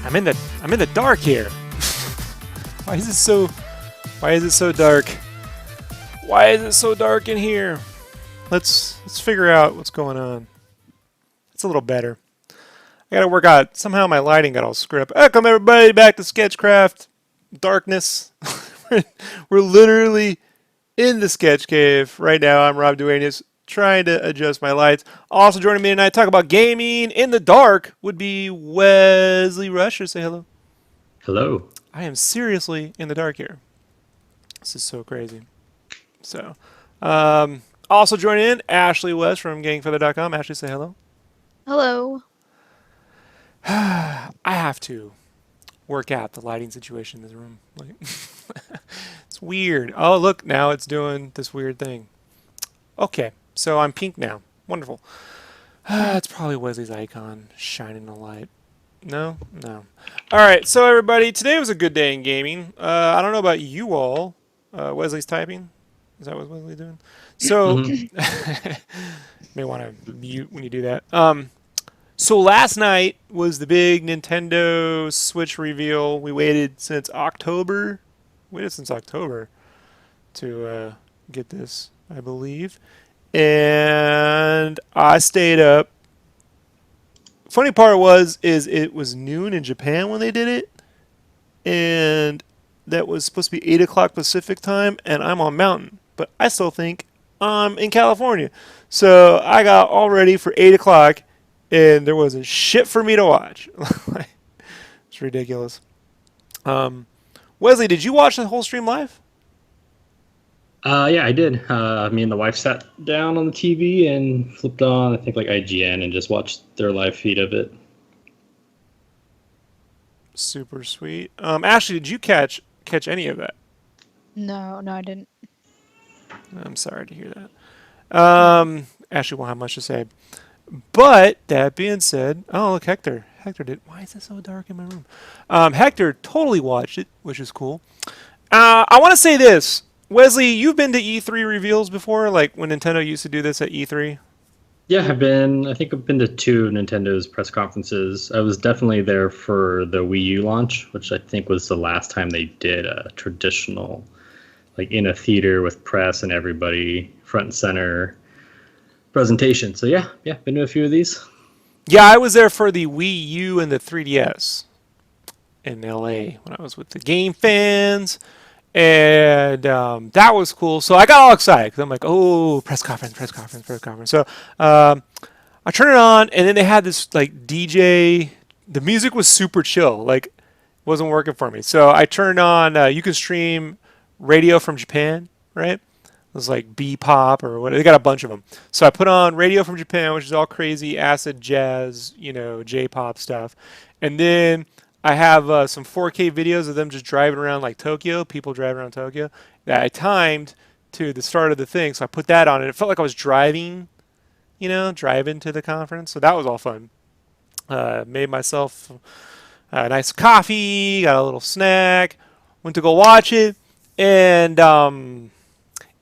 I'm in the dark here. Why is it so dark? Why is it so dark in here? Let's figure out what's going on. It's a little better. I gotta work out. Somehow my lighting got all screwed up. Welcome everybody back to SketchCraft. Darkness. We're literally in the sketch cave right now. I'm Rob Duenas, trying to adjust my lights. Also joining me tonight to talk about gaming in the dark would be Wesley Rusher. Say hello. Hello. I am seriously in the dark here. This is so crazy. So, also joining in, Ashley West from gangfeather.com. Ashley, say hello. Hello. I have to work out the lighting situation in this room. Like, it's weird. Oh, look, now it's doing this weird thing. Okay, so I'm pink now. Wonderful. That's probably Wesley's icon shining a light. No? No. All right, so everybody, today was a good day in gaming. I don't know about you all. Wesley's typing. Is that what Wesley's doing? So, may want to mute when you do that. So last night was the big Nintendo Switch reveal. We waited since October. To get this, I believe. And I stayed up. Funny part is it was noon in Japan when they did it. And that was supposed to be 8 o'clock Pacific time, and I'm on Mountain. But I still think I'm in California. So I got all ready for 8 o'clock, and there wasn't shit for me to watch. It's ridiculous. Wesley, did you watch the whole stream live? Yeah, I did. Me and the wife sat down on the TV and flipped on, I think, like IGN and just watched their live feed of it. Super sweet. Ashley, did you catch any of that? No, I didn't. I'm sorry to hear that. Ashley won't have much to say. But that being said, oh look, Hector did. Why is it so dark in my room? Hector totally watched it, which is cool. I want to say this, Wesley. You've been to E3 reveals before, like when Nintendo used to do this at E3. Yeah, I think I've been to 2 of Nintendo's press conferences. I was definitely there for the Wii U launch, which I think was the last time they did a traditional, like in a theater with press and everybody front and center presentation. So yeah, been to a few of these. Yeah, I was there for the Wii U and the 3DS in LA when I was with the game fans, and that was cool. So I got all excited because I'm like, oh, press conference. So I turned it on, and then they had this like DJ. The music was super chill, like it wasn't working for me. So I turned on. You can stream radio from Japan, right? It was like B-pop or what. They got a bunch of them. So I put on Radio from Japan, which is all crazy acid jazz, J-pop stuff. And then I have some 4K videos of them just driving around like Tokyo, people driving around Tokyo, that I timed to the start of the thing. So I put that on, and it felt like I was driving to the conference. So that was all fun. Made myself a nice coffee, got a little snack, went to go watch it, and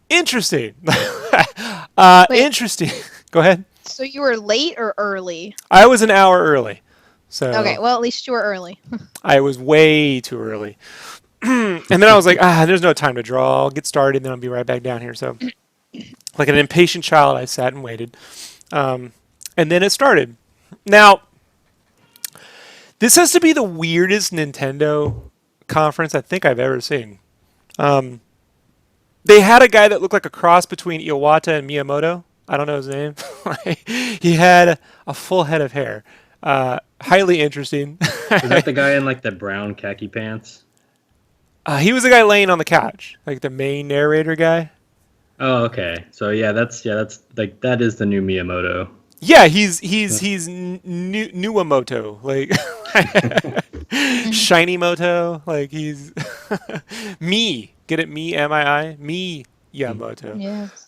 interesting. Interesting. Go ahead. So you were late or early? I was an hour early. So Okay, well at least you were early. I was way too early. And then I was like, there's no time to draw. I'll get started and then I'll be right back down here. So like an impatient child, I sat and waited. And then it started. Now, this has to be the weirdest Nintendo conference I think I've ever seen. They had a guy that looked like a cross between Iwata and Miyamoto. I don't know his name. He had a full head of hair. Highly interesting. Is that the guy in like the brown khaki pants? He was the guy laying on the couch, like the main narrator guy. Oh, okay. So that's like that is the new Miyamoto. Yeah, he's Nuwamoto, like Shiny Moto, like he's me. Get it? Me, M-I-I? Me, Yamoto. Yes.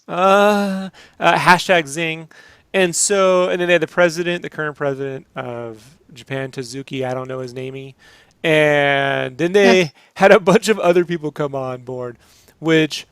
Hashtag zing. And then they had the current president of Japan, Tezuki, I don't know his namey. And then they had a bunch of other people come on board, which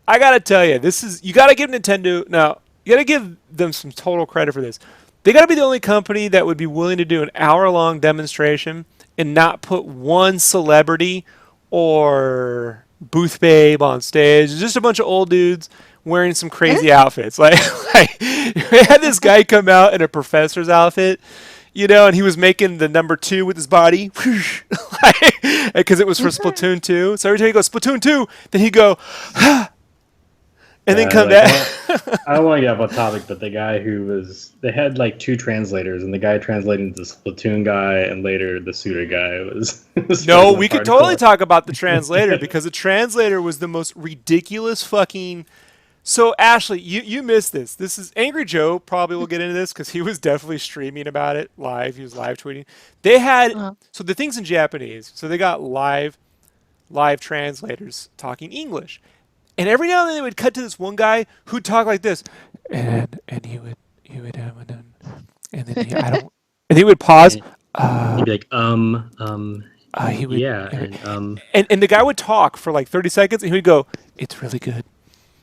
I got to tell you, you got to give Nintendo, now, you got to give them some total credit for this. They got to be the only company that would be willing to do an hour-long demonstration and not put one celebrity or booth babe on stage. Just a bunch of old dudes wearing some crazy outfits. Like they had this guy come out in a professor's outfit, and he was making the number 2 with his body, because it was for Splatoon 2. So every time he goes Splatoon 2, then he'd go, and then come back. I don't want to get off on topic, but the guy they had like 2 translators, and the guy translating the Splatoon guy and later the Suda guy was No, we could totally talk about the translator, because the translator was the most ridiculous fucking. So Ashley, you missed this. This is Angry Joe probably will get into this because he was definitely streaming about it live. He was live tweeting. They had so the thing's in Japanese, so they got live translators talking English. And every now and then they would cut to this one guy who'd talk like this, and he would and then he would pause. He'd be like, He would, yeah, and the guy would talk for like 30 seconds, and he would go, "It's really good."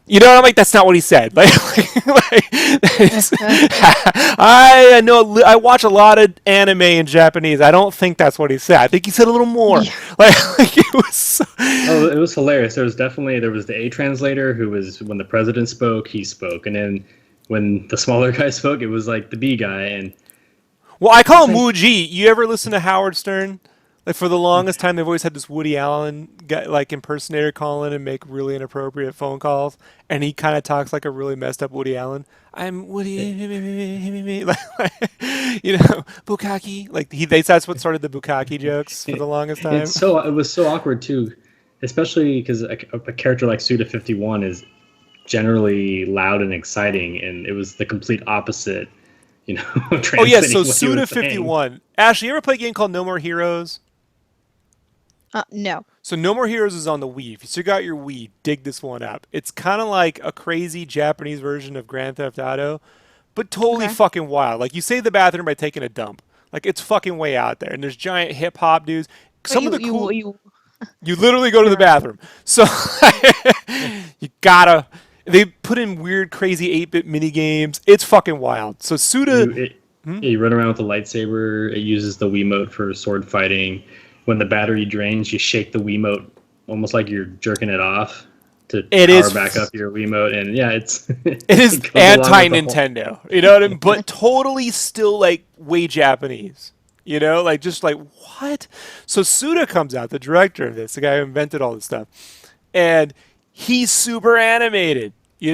And I'm like, that's not what he said. I know I watch a lot of anime in Japanese. I don't think that's what he said. I think he said a little more. Yeah. It was. So... Oh, it was hilarious. There was the A translator who was when the president spoke, he spoke, and then when the smaller guy spoke, it was like the B guy. And well, I call him Wuji. You ever listen to Howard Stern? Like for the longest time, they've always had this Woody Allen guy, like impersonator call in and make really inappropriate phone calls, and he kind of talks like a really messed up Woody Allen. I'm Woody, Bukkake. Like that's what started the Bukkake jokes for the longest time. It was so awkward too, especially because a character like Suda 51 is generally loud and exciting, and it was the complete opposite. Oh yeah, so Suda 51. Ashley, you ever play a game called No More Heroes? No. So No More Heroes is on the Wii. If you still got your Wii, dig this one up. It's kind of like a crazy Japanese version of Grand Theft Auto, but totally fucking wild. Like you save the bathroom by taking a dump. Like it's fucking way out there. And there's giant hip hop dudes. You literally go to the bathroom. So you gotta. They put in weird, crazy 8-bit mini games. It's fucking wild. So Suda. You run around with a lightsaber. It uses the Wiimote for sword fighting. When the battery drains, you shake the Wiimote almost like you're jerking it off to power back up your Wiimote. And yeah, it is anti-Nintendo. You know what I mean? But totally still like way Japanese. Just like what? So Suda comes out, the director of this, the guy who invented all this stuff, and he's super animated. He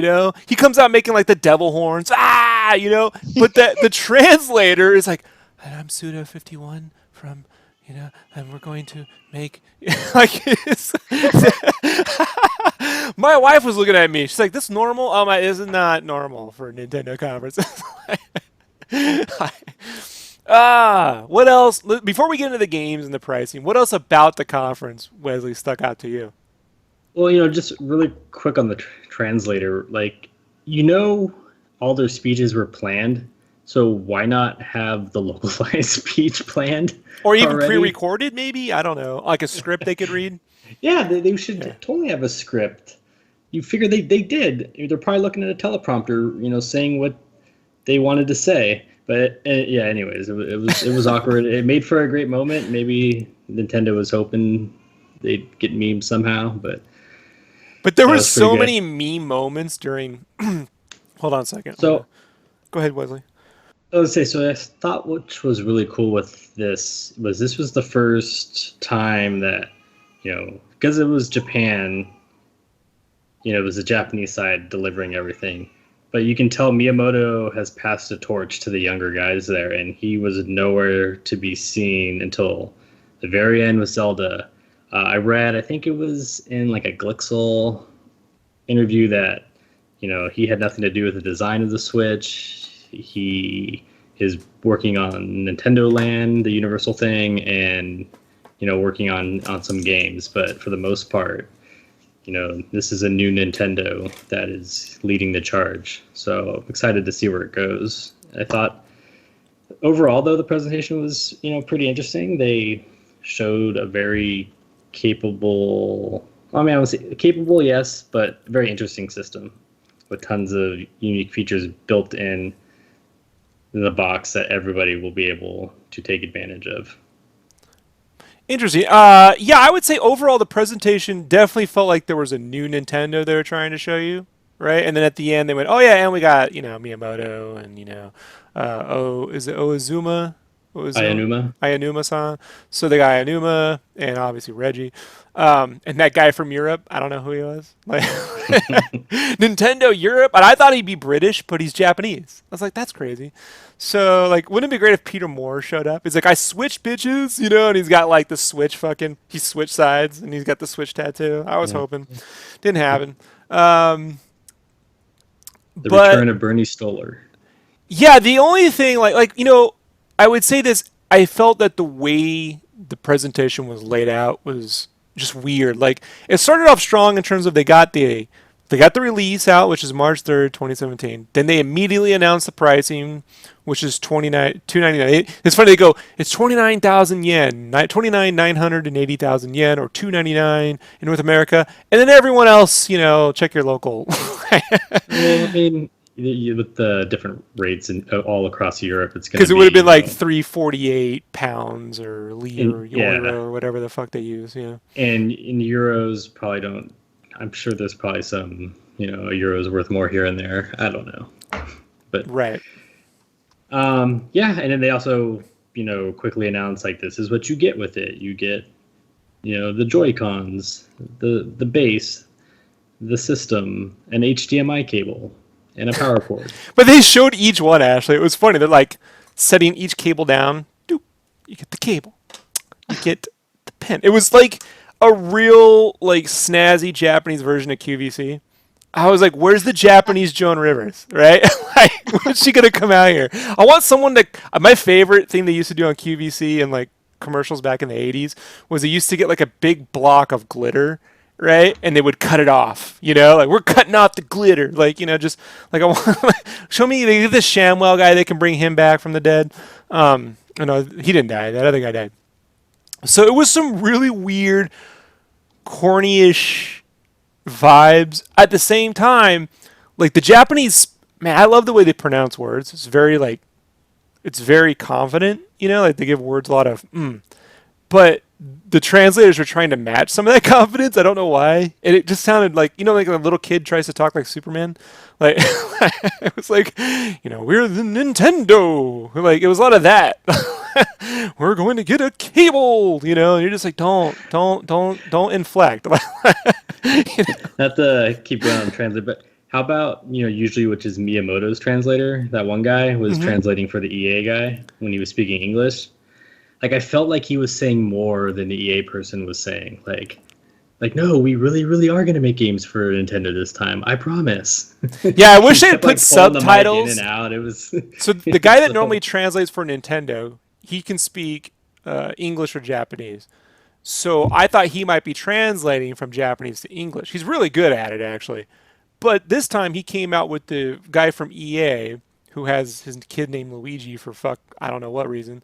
comes out making like the devil horns. But the translator is like, and I'm Suda 51 from. And we're going to make my wife was looking at me. She's like, "This normal?" Oh my, this is not normal for a Nintendo conference. What else? Before we get into the games and the pricing, what else about the conference, Wesley, stuck out to you? Well, just really quick on the translator. All their speeches were planned. So why not have the localized speech planned? Or even already? pre-recorded, maybe? I don't know. Like a script they could read? Yeah, they should totally have a script. You figure they did. They're probably looking at a teleprompter, saying what they wanted to say. But yeah, anyways, it was awkward. It made for a great moment. Maybe Nintendo was hoping they'd get memes somehow, but there were so many meme moments during. Hold on a second. So, go ahead, Wesley. I thought which was really cool with this was the first time that, because it was Japan, it was the Japanese side delivering everything. But you can tell Miyamoto has passed the torch to the younger guys there, and he was nowhere to be seen until the very end with Zelda. I think it was in like a Glixel interview that, he had nothing to do with the design of the Switch. He is working on Nintendo Land, the Universal thing, and working on some games. But for the most part, this is a new Nintendo that is leading the charge. So I'm excited to see where it goes. I thought overall, though, the presentation was pretty interesting. They showed a very capable. I would say capable, yes, but very interesting system with tons of unique features built in the box that everybody will be able to take advantage of. Interesting. Yeah, I would say overall the presentation definitely felt like there was a new Nintendo they were trying to show you, right? And then at the end they went, "Oh yeah, and we got Miyamoto and is it Oizuma? Ayanuma. Ayanuma-san. So they got Ayanuma and obviously Reggie, and that guy from Europe. I don't know who he was. Like Nintendo Europe, and I thought he'd be British, but he's Japanese. I was like, that's crazy. So like, wouldn't it be great if Peter Moore showed up? He's like, I switch bitches, and he's got like the Switch he switched sides, and he's got the Switch tattoo. I was hoping, didn't happen. The But return of Bernie Stoller. yeah, the only thing I would say this. I felt that the way the presentation was laid out was just weird. Like it started off strong in terms of they got the release out, which is March 3rd, 2017. Then they immediately announced the pricing, which is $299. It's funny, they go, it's 29,000 yen, 980,000 yen, or $299 in North America, and then everyone else, check your local. Well, I mean, with the different rates all across Europe, it's going to be... Because it would have been like 348 pounds or lira or yeah. euro or whatever the fuck they use, And in euros, probably don't... I'm sure there's probably some, a euro's worth more here and there. I don't know. But right. Yeah, and then they also, quickly announced like this is what you get with it. You get, the Joy-Cons, the base, the system, an HDMI cable, and a power cord. But they showed each one, Ashley. It was funny. They're like setting each cable down. Doop. You get the cable. You get the pen. It was like a real like snazzy Japanese version of QVC. I was like, where's the Japanese Joan Rivers, right? Like, when's she going to come out here? I want someone to... My favorite thing they used to do on QVC and like commercials back in the 80s was they used to get like a big block of glitter, right? And they would cut it off, like we're cutting off the glitter. Like, just like I want... show me the ShamWow guy, they can bring him back from the dead. No, he didn't die. That other guy died. So it was some really weird, corny-ish vibes. At the same time, like the Japanese, man, I love the way they pronounce words. It's very confident, like they give words a lot of but the translators were trying to match some of that confidence. I don't know why. And it just sounded like, like a little kid tries to talk like Superman. Like it was like, we're the Nintendo. Like it was a lot of that. We're going to get a cable, and you're just like, don't inflect. Not to keep going on translate, but how about, usually which is Miyamoto's translator, that one guy was translating for the EA guy when he was speaking English. Like I felt like he was saying more than the EA person was saying. Like no, we really, really are going to make games for Nintendo this time. I promise. Yeah, I wish they had put subtitles. The mic in and out. It was so the guy that normally translates for Nintendo, he can speak English or Japanese. So I thought he might be translating from Japanese to English. He's really good at it, actually. But this time he came out with the guy from EA who has his kid named Luigi for I don't know what reason.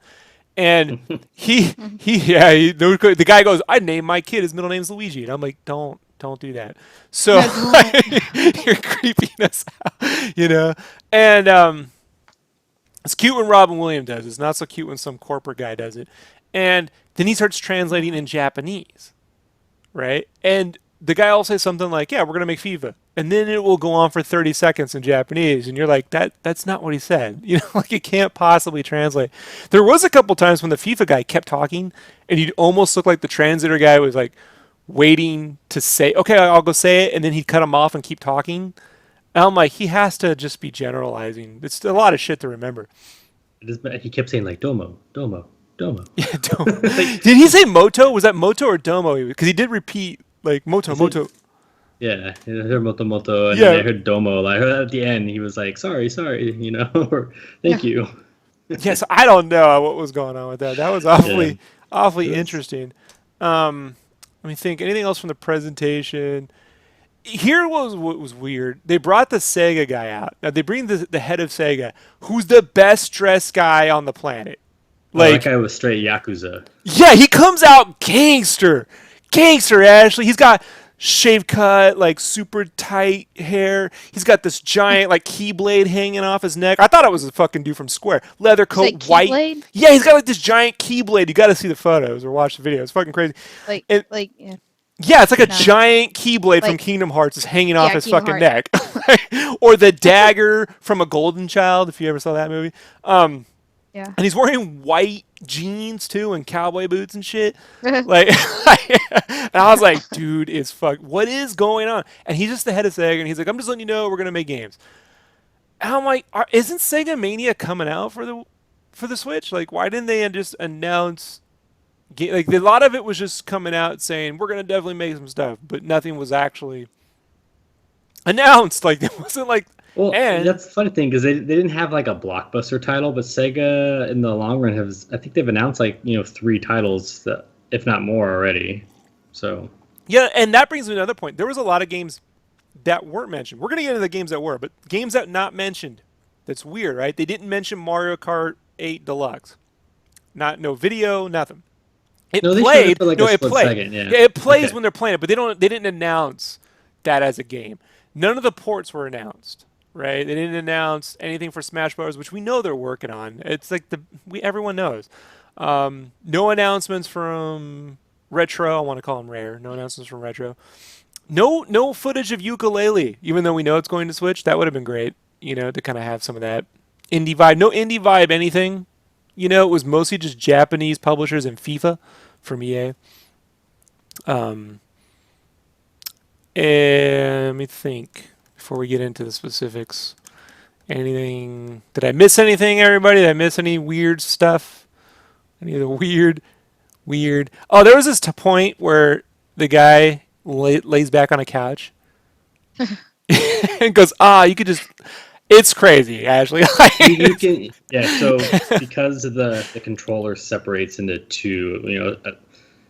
And the guy goes, I named my kid, his middle name's Luigi. And I'm like, don't do that. So you're creeping us out, And it's cute when Robin Williams does it. It's not so cute when some corporate guy does it. And then he starts translating in Japanese, right? And the guy will say something like, yeah, we're going to make FIFA. And then it will go on for 30 seconds in Japanese. And you're like, that's not what he said. Like it can't possibly translate. There was a couple times when the FIFA guy kept talking and he'd almost look like the translator guy was like waiting to say, okay, I'll go say it. And then he'd cut him off and keep talking. And I'm like, he has to just be generalizing. It's a lot of shit to remember. He kept saying like, domo, domo, domo. Yeah, domo. Did he say moto? Was that moto or domo? Because he did repeat like moto. Yeah, I heard moto, and then I heard domo. Like at the end, he was like, sorry, or thank you. Yes, I don't know what was going on with that. That was awfully interesting. Let me think. Anything else from the presentation? Here was what was weird. They brought the Sega guy out. Now they bring the head of Sega, who's the best dressed guy on the planet. Like that guy was straight Yakuza. Yeah, he comes out gangster, Ashley. He's got shave cut, like super tight hair. He's got this giant like keyblade hanging off his neck. I thought it was a fucking dude from Square. Leather Say coat, white. Keyblade? Yeah, he's got like this giant keyblade. You got to see the photos or watch the video. It's fucking crazy. Like, It- yeah. Yeah, it's like a No. giant keyblade from Like- Kingdom Hearts is hanging off Yeah, his Kingdom fucking Hearts. neck. Or the dagger from A Golden Child, if you ever saw that movie. Yeah. And he's wearing white jeans too and cowboy boots and shit. Like, and I was like, dude, is fuck. What is going on? And he's just the head of Sega, and he's like, I'm just letting you know we're gonna make games. And I'm like, isn't Sega Mania coming out for the Switch? Like, why didn't they just announce? Like, a lot of it was just coming out saying we're gonna definitely make some stuff, but nothing was actually announced. Like, it wasn't like. Well, And- that's the funny thing because they didn't have like a blockbuster title, but Sega in the long run I think they've announced like 3 titles that, if not more already. So Yeah, and that brings me to another point. There was a lot of games that weren't mentioned. We're going to get into the games that were, but games that not mentioned. That's weird, right? They didn't mention Mario Kart 8 Deluxe. No video, nothing. It No, they showed played. it for, like, no, a it split played. second, yeah. It plays Okay. when they're playing it, but they didn't announce that as a game. None of the ports were announced, right? They didn't announce anything for Smash Bros, which we know they're working on. It's like everyone knows. No announcements from Retro. I want to call them Rare. No announcements from Retro. No footage of Ukulele, even though we know it's going to Switch. That would have been great, to kind of have some of that indie vibe. No indie vibe anything. It was mostly just Japanese publishers and FIFA from EA. And let me think before we get into the specifics. Anything? Did I miss anything, everybody? Did I miss any weird stuff? Any of the weird? Oh, there was this point where the guy lays back on a couch and goes, you could just. It's crazy, Ashley. you can so because the controller separates into two,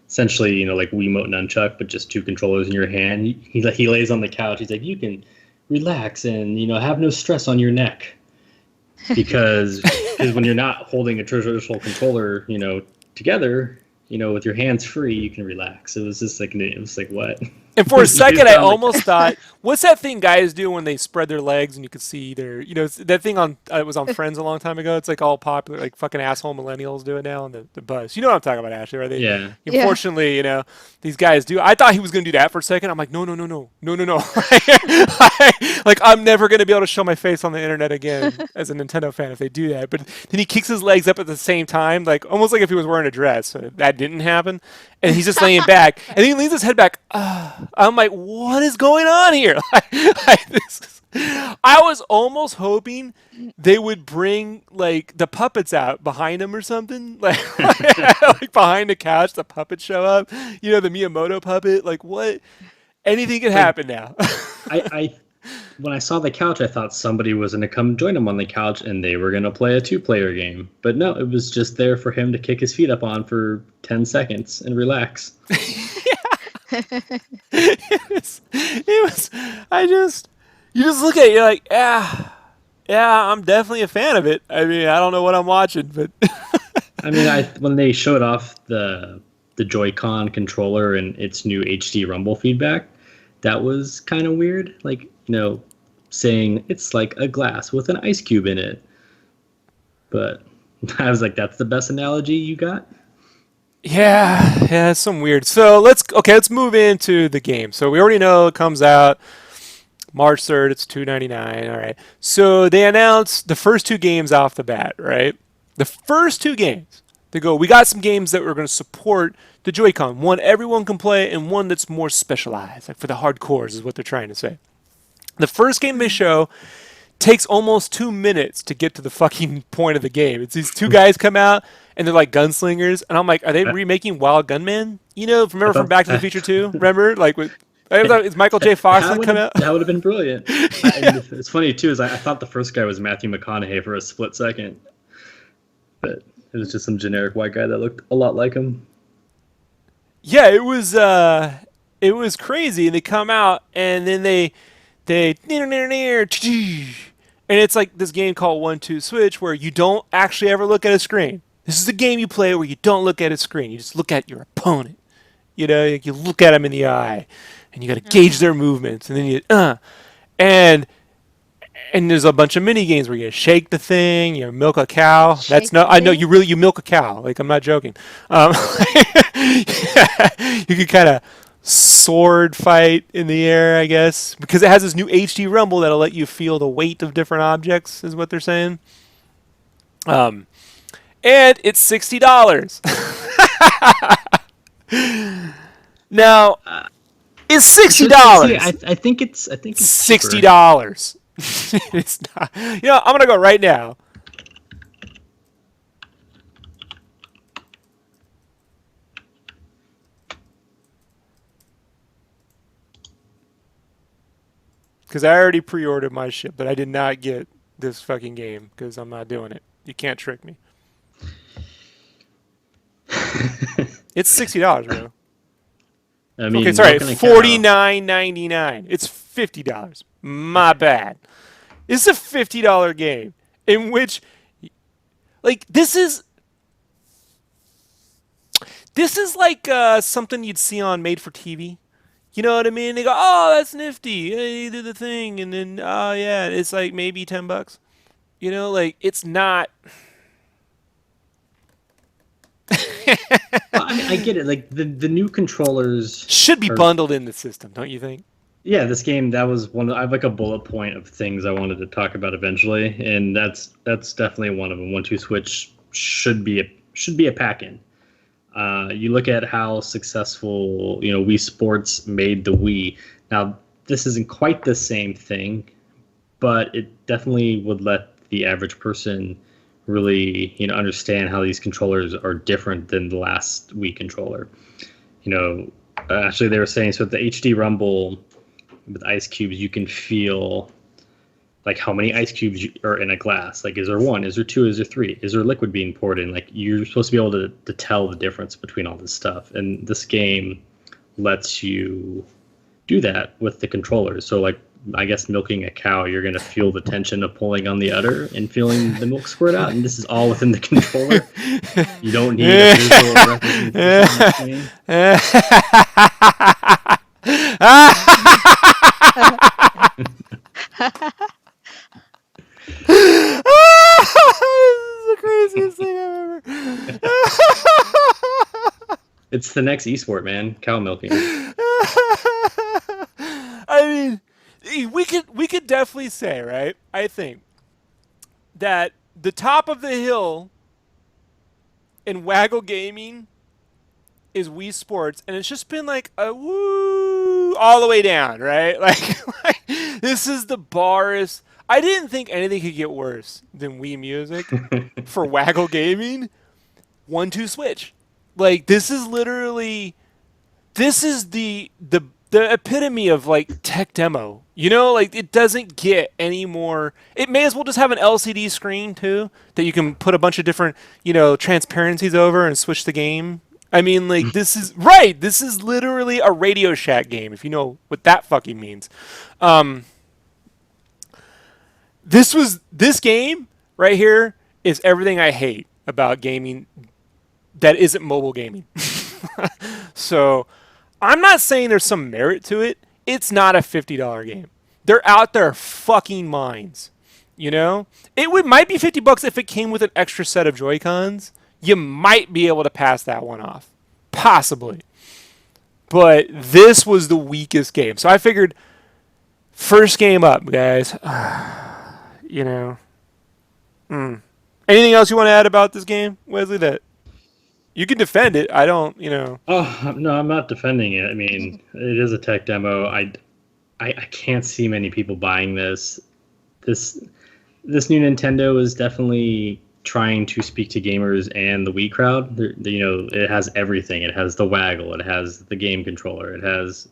essentially, like Wiimote nunchuck, but just 2 controllers in your hand. He lays on the couch. He's like, you can relax and have no stress on your neck, because when you're not holding a traditional controller, together, with your hands free, you can relax. It was just like what? And for a second, I Sound like- almost thought, what's that thing guys do when they spread their legs and you could see their, that thing on, it was on Friends a long time ago. It's like all popular, like fucking asshole millennials do it now on the bus. You know what I'm talking about, Ashley, right? Yeah. Unfortunately, these guys do. I thought he was going to do that for a second. I'm like, no. Like, I'm never going to be able to show my face on the internet again as a Nintendo fan if they do that. But then he kicks his legs up at the same time, like almost like if he was wearing a dress. So that didn't happen. And he's just laying back. And then he leans his head back. I'm like, what is going on here? I was almost hoping they would bring like the puppets out behind him or something, like behind the couch. The puppets show up, the Miyamoto puppet. Like, what? Anything could happen now. When I saw the couch, I thought somebody was going to come join him on the couch and they were going to play a 2-player game. But no, it was just there for him to kick his feet up on for 10 seconds and relax. It was. You just look at it, you're like, yeah, I'm definitely a fan of it. I mean, I don't know what I'm watching, but I mean, when they showed off the Joy-Con controller and its new HD rumble feedback, that was kind of weird. Like, saying it's like a glass with an ice cube in it. But I was like, that's the best analogy you got? yeah, it's some weird. So let's move into the game. So we already know it comes out March 3rd. It's $2.99. All right. So they announced the first 2 games off the bat, right? The first 2 games. They go, we got some games that we're going to support the Joy-Con. One everyone can play, and one that's more specialized, like for the hardcores, is what they're trying to say. The first game they show takes almost 2 minutes to get to the fucking point of the game. It's these 2 guys come out, and they're like gunslingers, and I'm like, are they remaking Wild Gunman? Remember from Back to the Future 2? Remember? Like, is Michael J. Fox come out? That would have been brilliant. It's funny, too, is I thought the first guy was Matthew McConaughey for a split second. But it was just some generic white guy that looked a lot like him. Yeah, it was crazy. And they come out, and then they and it's like this game called 1-2 Switch where you don't actually ever look at a screen. This is the game you play where you don't look at a screen. You just look at your opponent. You know, you look at them in the eye, and you got to gauge their movements, and then and there's a bunch of mini games where you shake the thing, you milk a cow. Shake I know the you milk a cow. Like, I'm not joking. You could kind of sword fight in the air, I guess, because it has this new HD rumble that'll let you feel the weight of different objects, is what they're saying. And it's $60. Now, it's $60. I think it's $60. It's not. You know, I'm gonna go right now. Because I already pre-ordered my shit, but I did not get this fucking game because I'm not doing it. You can't trick me. It's $60, bro. I mean, Okay, sorry, milking a cow. $49.99. It's $50. My bad. It's a $50 game in which, like, this is like something you'd see on Made for TV. You know what I mean? They go, "Oh, that's nifty. Hey, you did the thing," and then, "Oh yeah, it's like maybe $10." You know, like, it's not. Well, I mean, I get it. Like the new controllers Should be bundled in the system, don't you think? Yeah, this game, that was one. I have like a bullet point of things I wanted to talk about eventually, and that's definitely one of them. 1-2 Switch should be a pack-in. You look at how successful Wii Sports made the Wii. Now this isn't quite the same thing, but it definitely would let the average person really understand how these controllers are different than the last Wii controller. Actually they were saying, so with the HD Rumble with ice cubes, you can feel like how many ice cubes are in a glass. Like, is there one? Is there two? Is there three? Is there liquid being poured in? Like, you're supposed to be able to tell the difference between all this stuff. And this game lets you do that with the controllers. So, like, I guess milking a cow, you're going to feel the tension of pulling on the udder and feeling the milk squirt out. And this is all within the controller. You don't need a visual representation on the screen. This is the craziest thing I've ever. It's the next esport, man. Cow milking. I mean, we could definitely say, right? I think that the top of the hill in Waggle Gaming is Wii Sports, and it's just been like a woo all the way down, right? Like this is the barest. I didn't think anything could get worse than Wii Music for Waggle Gaming. 1-2 Switch. Like, this is literally, this is the epitome of like tech demo. Like, it doesn't get any more. It may as well just have an LCD screen too that you can put a bunch of different transparencies over and switch the game. I mean, like, this is right. This is literally a Radio Shack game, if you know what that fucking means. This game right here is everything I hate about gaming that isn't mobile gaming. So I'm not saying there's some merit to it. It's not a $50 game. They're out their fucking minds. It might be $50 if it came with an extra set of Joy-Cons. You might be able to pass that one off. Possibly. But this was the weakest game. So I figured, first game up, guys. Anything else you want to add about this game, Wesley? That you can defend it. I don't. Oh no, I'm not defending it. I mean, it is a tech demo. I can't see many people buying this. This new Nintendo is definitely trying to speak to gamers and the Wii crowd. It has everything. It has the waggle. It has the game controller. It has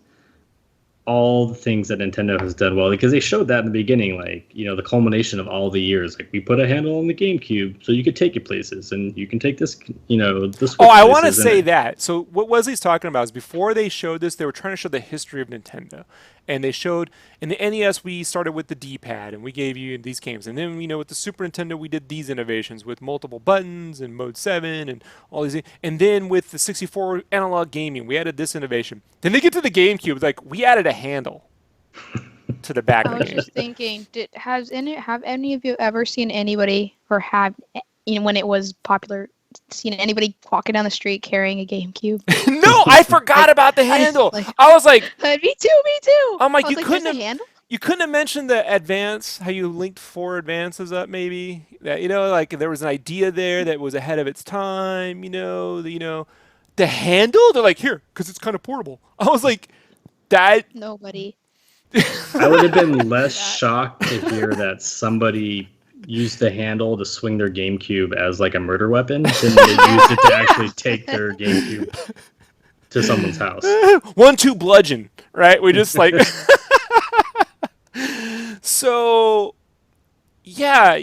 all the things that Nintendo has done well, because they showed that in the beginning, like, the culmination of all the years. Like, we put a handle on the GameCube so you could take it places, and you can take this, this. Oh, I want to say that. So what Wesley's talking about is before they showed this, they were trying to show the history of Nintendo. And they showed in the NES we started with the D-pad and we gave you these games, and then with the Super Nintendo we did these innovations with multiple buttons and Mode 7 and all these, and then with the 64 analog gaming we added this innovation. Then they get to the GameCube, like we added a handle to the back I of was the game. just thinking, have any of you ever seen anybody, or have, when it was popular, seen anybody walking down the street carrying a GameCube? No, I forgot about the handle. like- I was like, Me too. I'm like, I was you couldn't "There's have- a handle?" you couldn't have mentioned the advance, how you linked 4 advances up, maybe that like there was an idea there that was ahead of its time. The handle. They're like, here, because it's kind of portable. I was like, that. Nobody. I would have been less shocked to hear that somebody used the handle to swing their GameCube as like a murder weapon than they used it to actually take their GameCube to someone's house. 1-2 bludgeon, right? We just like. So, yeah,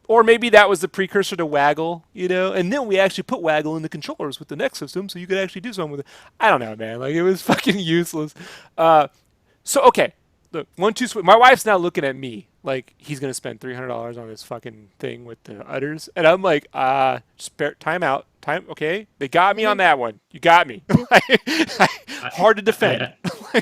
or maybe that was the precursor to Waggle, and then we actually put Waggle in the controllers with the next system, so you could actually do something with it. I don't know, man. Like, it was fucking useless. So, okay, look, 1-2 switch. My wife's now looking at me like he's gonna spend $300 on this fucking thing with the udders, and I'm like, time out. Okay, they got me on that one. You got me. Hard to defend.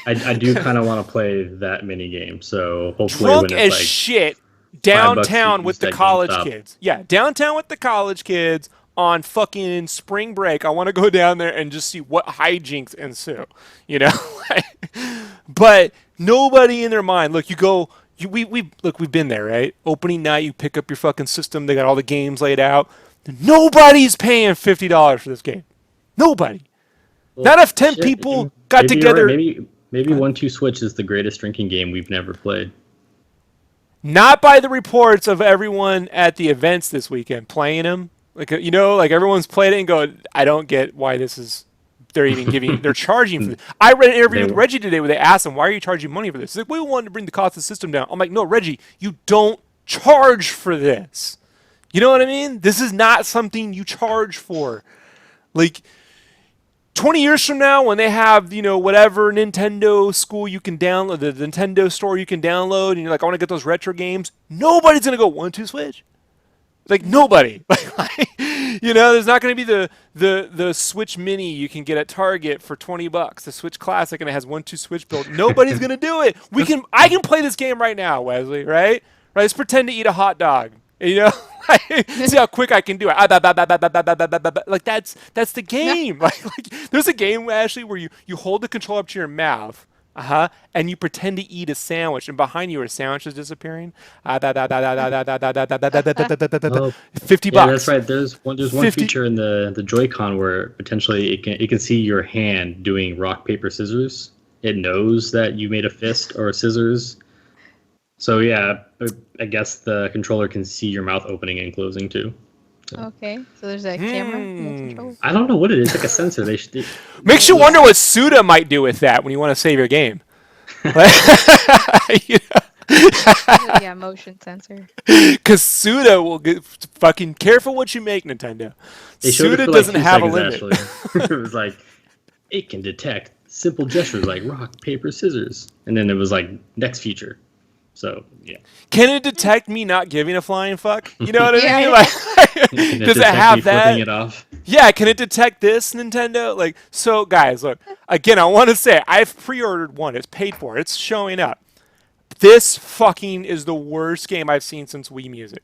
I do kind of want to play that mini game, so hopefully Drunk when as it's like shit $5 downtown with used the at college GameStop. kids. Yeah, downtown with the college kids on fucking spring break. I want to go down there and just see what hijinks ensue. But nobody in their mind. Look, we've been there, right? Opening night, you pick up your fucking system. They got all the games laid out. Nobody's paying $50 for this game. Nobody. Well, Not if 10 shit, people got maybe you're together. right. Maybe 1-2 Switch is the greatest drinking game we've never played. Not by the reports of everyone at the events this weekend playing them. Like everyone's played it and go, I don't get why this is. They're even they're charging for this. I read an interview with Reggie today where they asked him, why are you charging money for this? He's like, we wanted to bring the cost of the system down. I'm like, no, Reggie, you don't charge for this. You know what I mean? This is not something you charge for. Like, 20 years from now, when they have, whatever Nintendo school you can download, the Nintendo store you can download, and you're like, I want to get those retro games, nobody's going to go 1-2 Switch. Like, nobody. There's not going to be the Switch Mini you can get at Target for $20, the Switch Classic, and it has 1-2 Switch built. Nobody's going to do it. I can play this game right now, Wesley, right? Let's pretend to eat a hot dog. See how quick I can do it. Like that's the game. Like there's a game, Ashley, where you hold the controller up to your mouth, and you pretend to eat a sandwich, and behind you a sandwich is disappearing. $50. Yeah, that's right. There's one 50. feature in the Joy-Con where potentially it can see your hand doing rock paper scissors. It knows that you made a fist or a scissors. So yeah, I guess the controller can see your mouth opening and closing too. So. Okay, so there's a camera in the controller. I don't know what it is. It's like a sensor. Makes you wonder what Suda might do with that when you want to save your game. Yeah, motion sensor. Because Suda will get fucking careful what you make, Nintendo. Suda doesn't have a limit. It was like, it can detect simple gestures like rock, paper, scissors. And then it was like, next feature. So, yeah. Can it detect me not giving a flying fuck? You know what I mean? Yeah. Like, does it have that? Flipping it off? Yeah, can it detect this, Nintendo? Like, so guys, look, again, I want to say, I've pre-ordered one. It's paid for. It's showing up. This fucking is the worst game I've seen since Wii Music.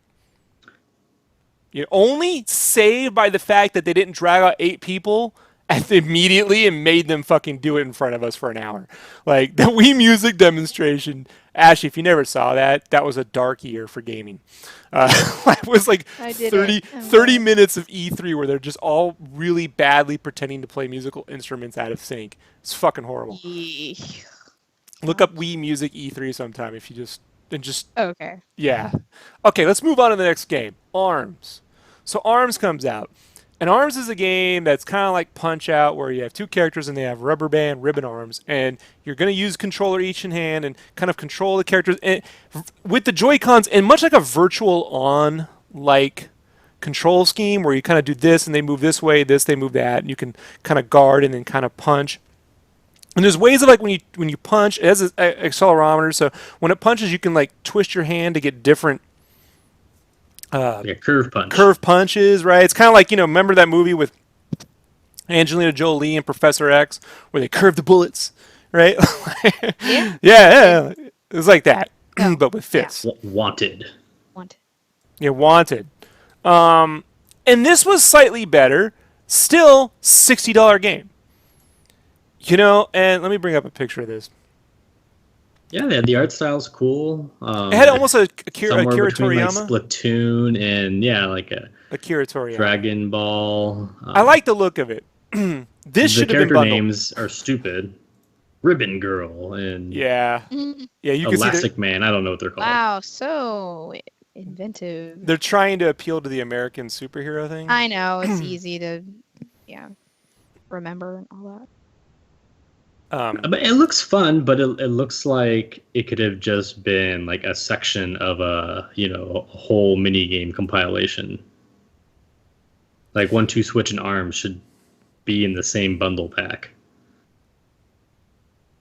Only saved by the fact that they didn't drag out 8 people immediately and made them fucking do it in front of us for an hour. Like, the Wii Music demonstration, Ashley, if you never saw that, that was a dark year for gaming. It was like 30 minutes of E3 where they're just all really badly pretending to play musical instruments out of sync. It's fucking horrible. Look up Wii Music E3 sometime if you just... Okay. Yeah. Okay, let's move on to the next game. ARMS. So ARMS comes out. And ARMS is a game that's kind of like Punch-Out, where you have 2 characters and they have rubber band ribbon arms, and you're going to use controller each in hand and kind of control the characters and with the Joy-Cons, and much like a Virtual On like control scheme where you kind of do this and they move this way, this they move that, and you can kind of guard and then kind of punch. And there's ways of like when you punch, it has an accelerometer, so when it punches, you can like twist your hand to get different curve punch. curve punches, right? It's kind of like, remember that movie with Angelina Jolie and Professor X where they curve the bullets, right? Yeah. It was like that, but with fists. Wanted. Yeah, Wanted. And this was slightly better. Still, $60 game. And let me bring up a picture of this. Yeah, the art style's cool. It had almost a Akira between, like, Toriyama. Splatoon and like a Akira Toriyama. Dragon Ball. I like the look of it. This should have been bundled. The character names are stupid. Ribbon Girl and yeah, you can Elastic see Man. I don't know what they're called. Wow, so inventive. They're trying to appeal to the American superhero thing. I know, it's easy to remember and all that. But it looks fun, but it looks like it could have just been like a section of a whole mini game compilation. Like 1-2 Switch and ARMS should be in the same bundle pack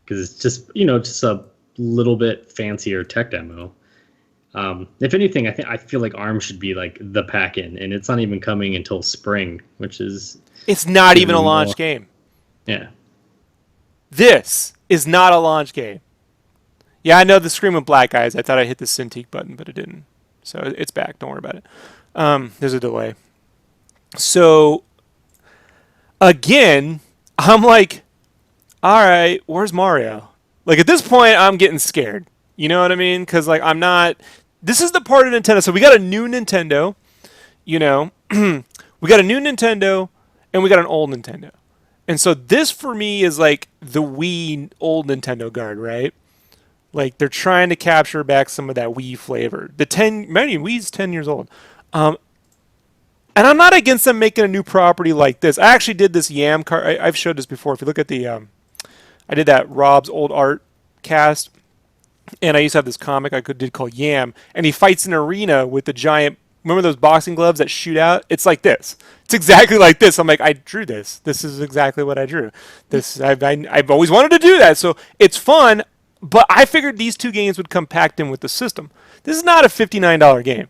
because it's just just a little bit fancier tech demo. If anything, I feel like ARMS should be like the pack-in, and it's not even coming until spring, which is it's not even a launch game. Yeah. This is not a launch game. Yeah, I know the Screaming Black guys. I thought I hit the Cintiq button, but it didn't. So it's back. Don't worry about it. There's a delay. So, again, I'm like, all right, where's Mario? Like, at this point, I'm getting scared. You know what I mean? Because, like, I'm not... This is the part of Nintendo. So we got a new Nintendo, we got a new Nintendo, and we got an old Nintendo. And so this, for me, is like the Wii old Nintendo guard, right? Like, they're trying to capture back some of that Wii flavor. Wii's 10 years old. And I'm not against them making a new property like this. I actually did this Yam card. I've showed this before. If you look at the... I did that Rob's old art cast. And I used to have this comic I did called Yam. And he fights an arena with the giant... Remember those boxing gloves that shoot out? It's like this. It's exactly like this. I'm like, I drew this. This is exactly what I drew. I've always wanted to do that. So it's fun, but I figured these two games would come packed in with the system. This is not a $59 game.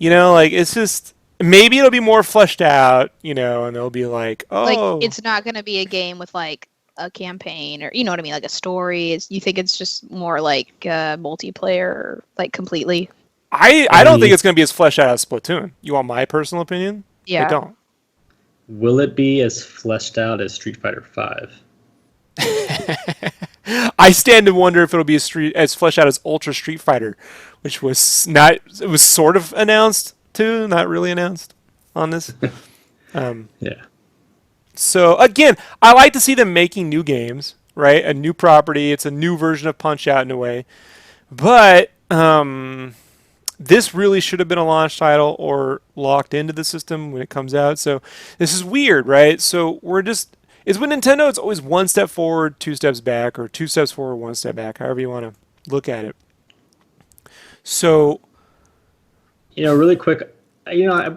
It's just, maybe it'll be more fleshed out, and they'll be like, oh. Like, it's not going to be a game with, like, a campaign or, you know what I mean, like a story. You think it's just more like multiplayer, like, completely? I don't think it's going to be as fleshed out as Splatoon. You want my personal opinion? Yeah. I don't. Will it be as fleshed out as Street Fighter V? I stand to wonder if it'll be as fleshed out as Ultra Street Fighter, which was not. It was sort of announced too, not really announced on this. Yeah. So again, I like to see them making new games, right? A new property. It's a new version of Punch Out in a way, but this really should have been a launch title or locked into the system when it comes out. So this is weird, right? So it's with Nintendo, it's always one step forward, two steps back, or two steps forward, one step back, however you want to look at it. So, really quick, I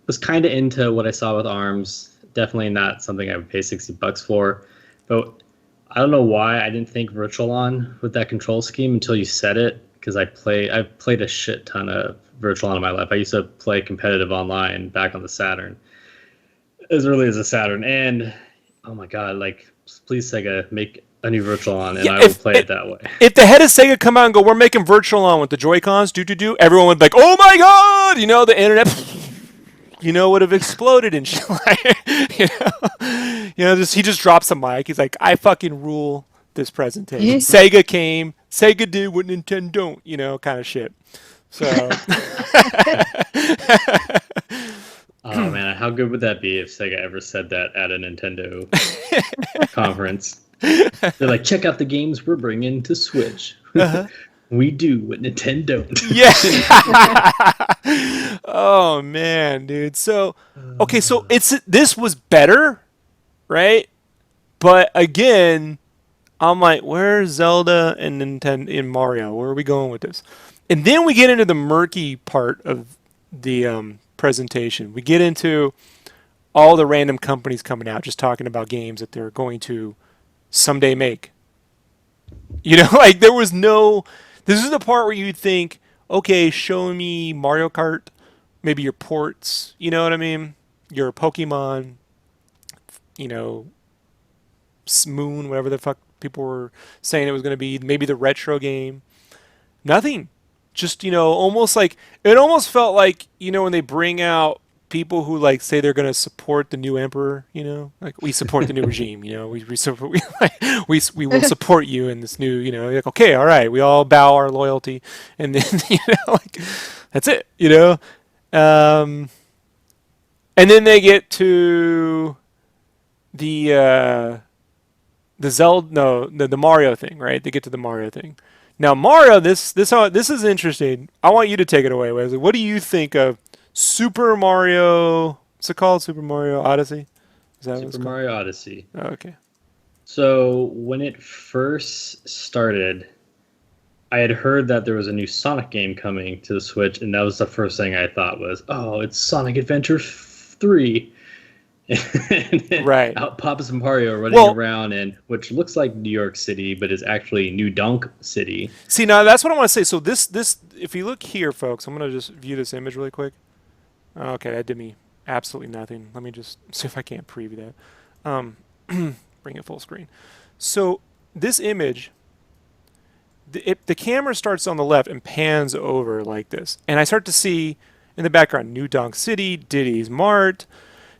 was kind of into what I saw with ARMS. Definitely not something I would pay $60 for, but I don't know why I didn't think Virtual On with that control scheme until you said it. Because I've played a shit ton of Virtual On in my life. I used to play competitive online back on the Saturn, as early as the Saturn. And oh my god, like, please Sega, make a new Virtual On, and I will play it that way. If the head of Sega come out and go, we're making Virtual On with the Joy-Cons, everyone would be like, oh my god, the internet, would have exploded and shit. He just drops the mic. He's like, I fucking rule this presentation. Sega came. Sega did what Nintendo don't, kind of shit. So. Oh man, how good would that be if Sega ever said that at a Nintendo conference? They're like, check out the games we're bringing to Switch. Uh-huh. We do what Nintendo don't. Yeah. Oh man, dude. So, okay, so this was better, right? But again, I'm like, where's Zelda and Nintendo in Mario? Where are we going with this? And then we get into the murky part of the presentation. We get into all the random companies coming out, just talking about games that they're going to someday make. You know, like there was no. This is the part where you'd think, okay, show me Mario Kart, maybe your ports. You know what I mean? Your Pokemon. You know, Moon, whatever the fuck people were saying it was going to be. Maybe the retro game. Nothing. Just, almost like it almost felt like, when they bring out people who like say they're going to support the new emperor, like we support the new regime, we support, we will support you in this new, like, okay, all right, we all bow our loyalty, and then like that's it, and then they get to the Zelda, no, the Mario thing, right? They get to the Mario thing. Now Mario, this is interesting. I want you to take it away, Wesley. What do you think of Super Mario? What's it called? Super Mario Odyssey? Is that Super Mario Odyssey. Oh, okay. So when it first started, I had heard that there was a new Sonic game coming to the Switch, and that was the first thing I thought was, oh, it's Sonic Adventure 3. And right. Out pops Mario running around, and which looks like New York City, but is actually New Donk City. See, now that's what I want to say. So this, if you look here, folks, I'm gonna just view this image really quick. Okay, that did me absolutely nothing. Let me just see if I can't preview that. Bring it full screen. So this image, the camera starts on the left and pans over like this, and I start to see in the background New Donk City, Diddy's Mart,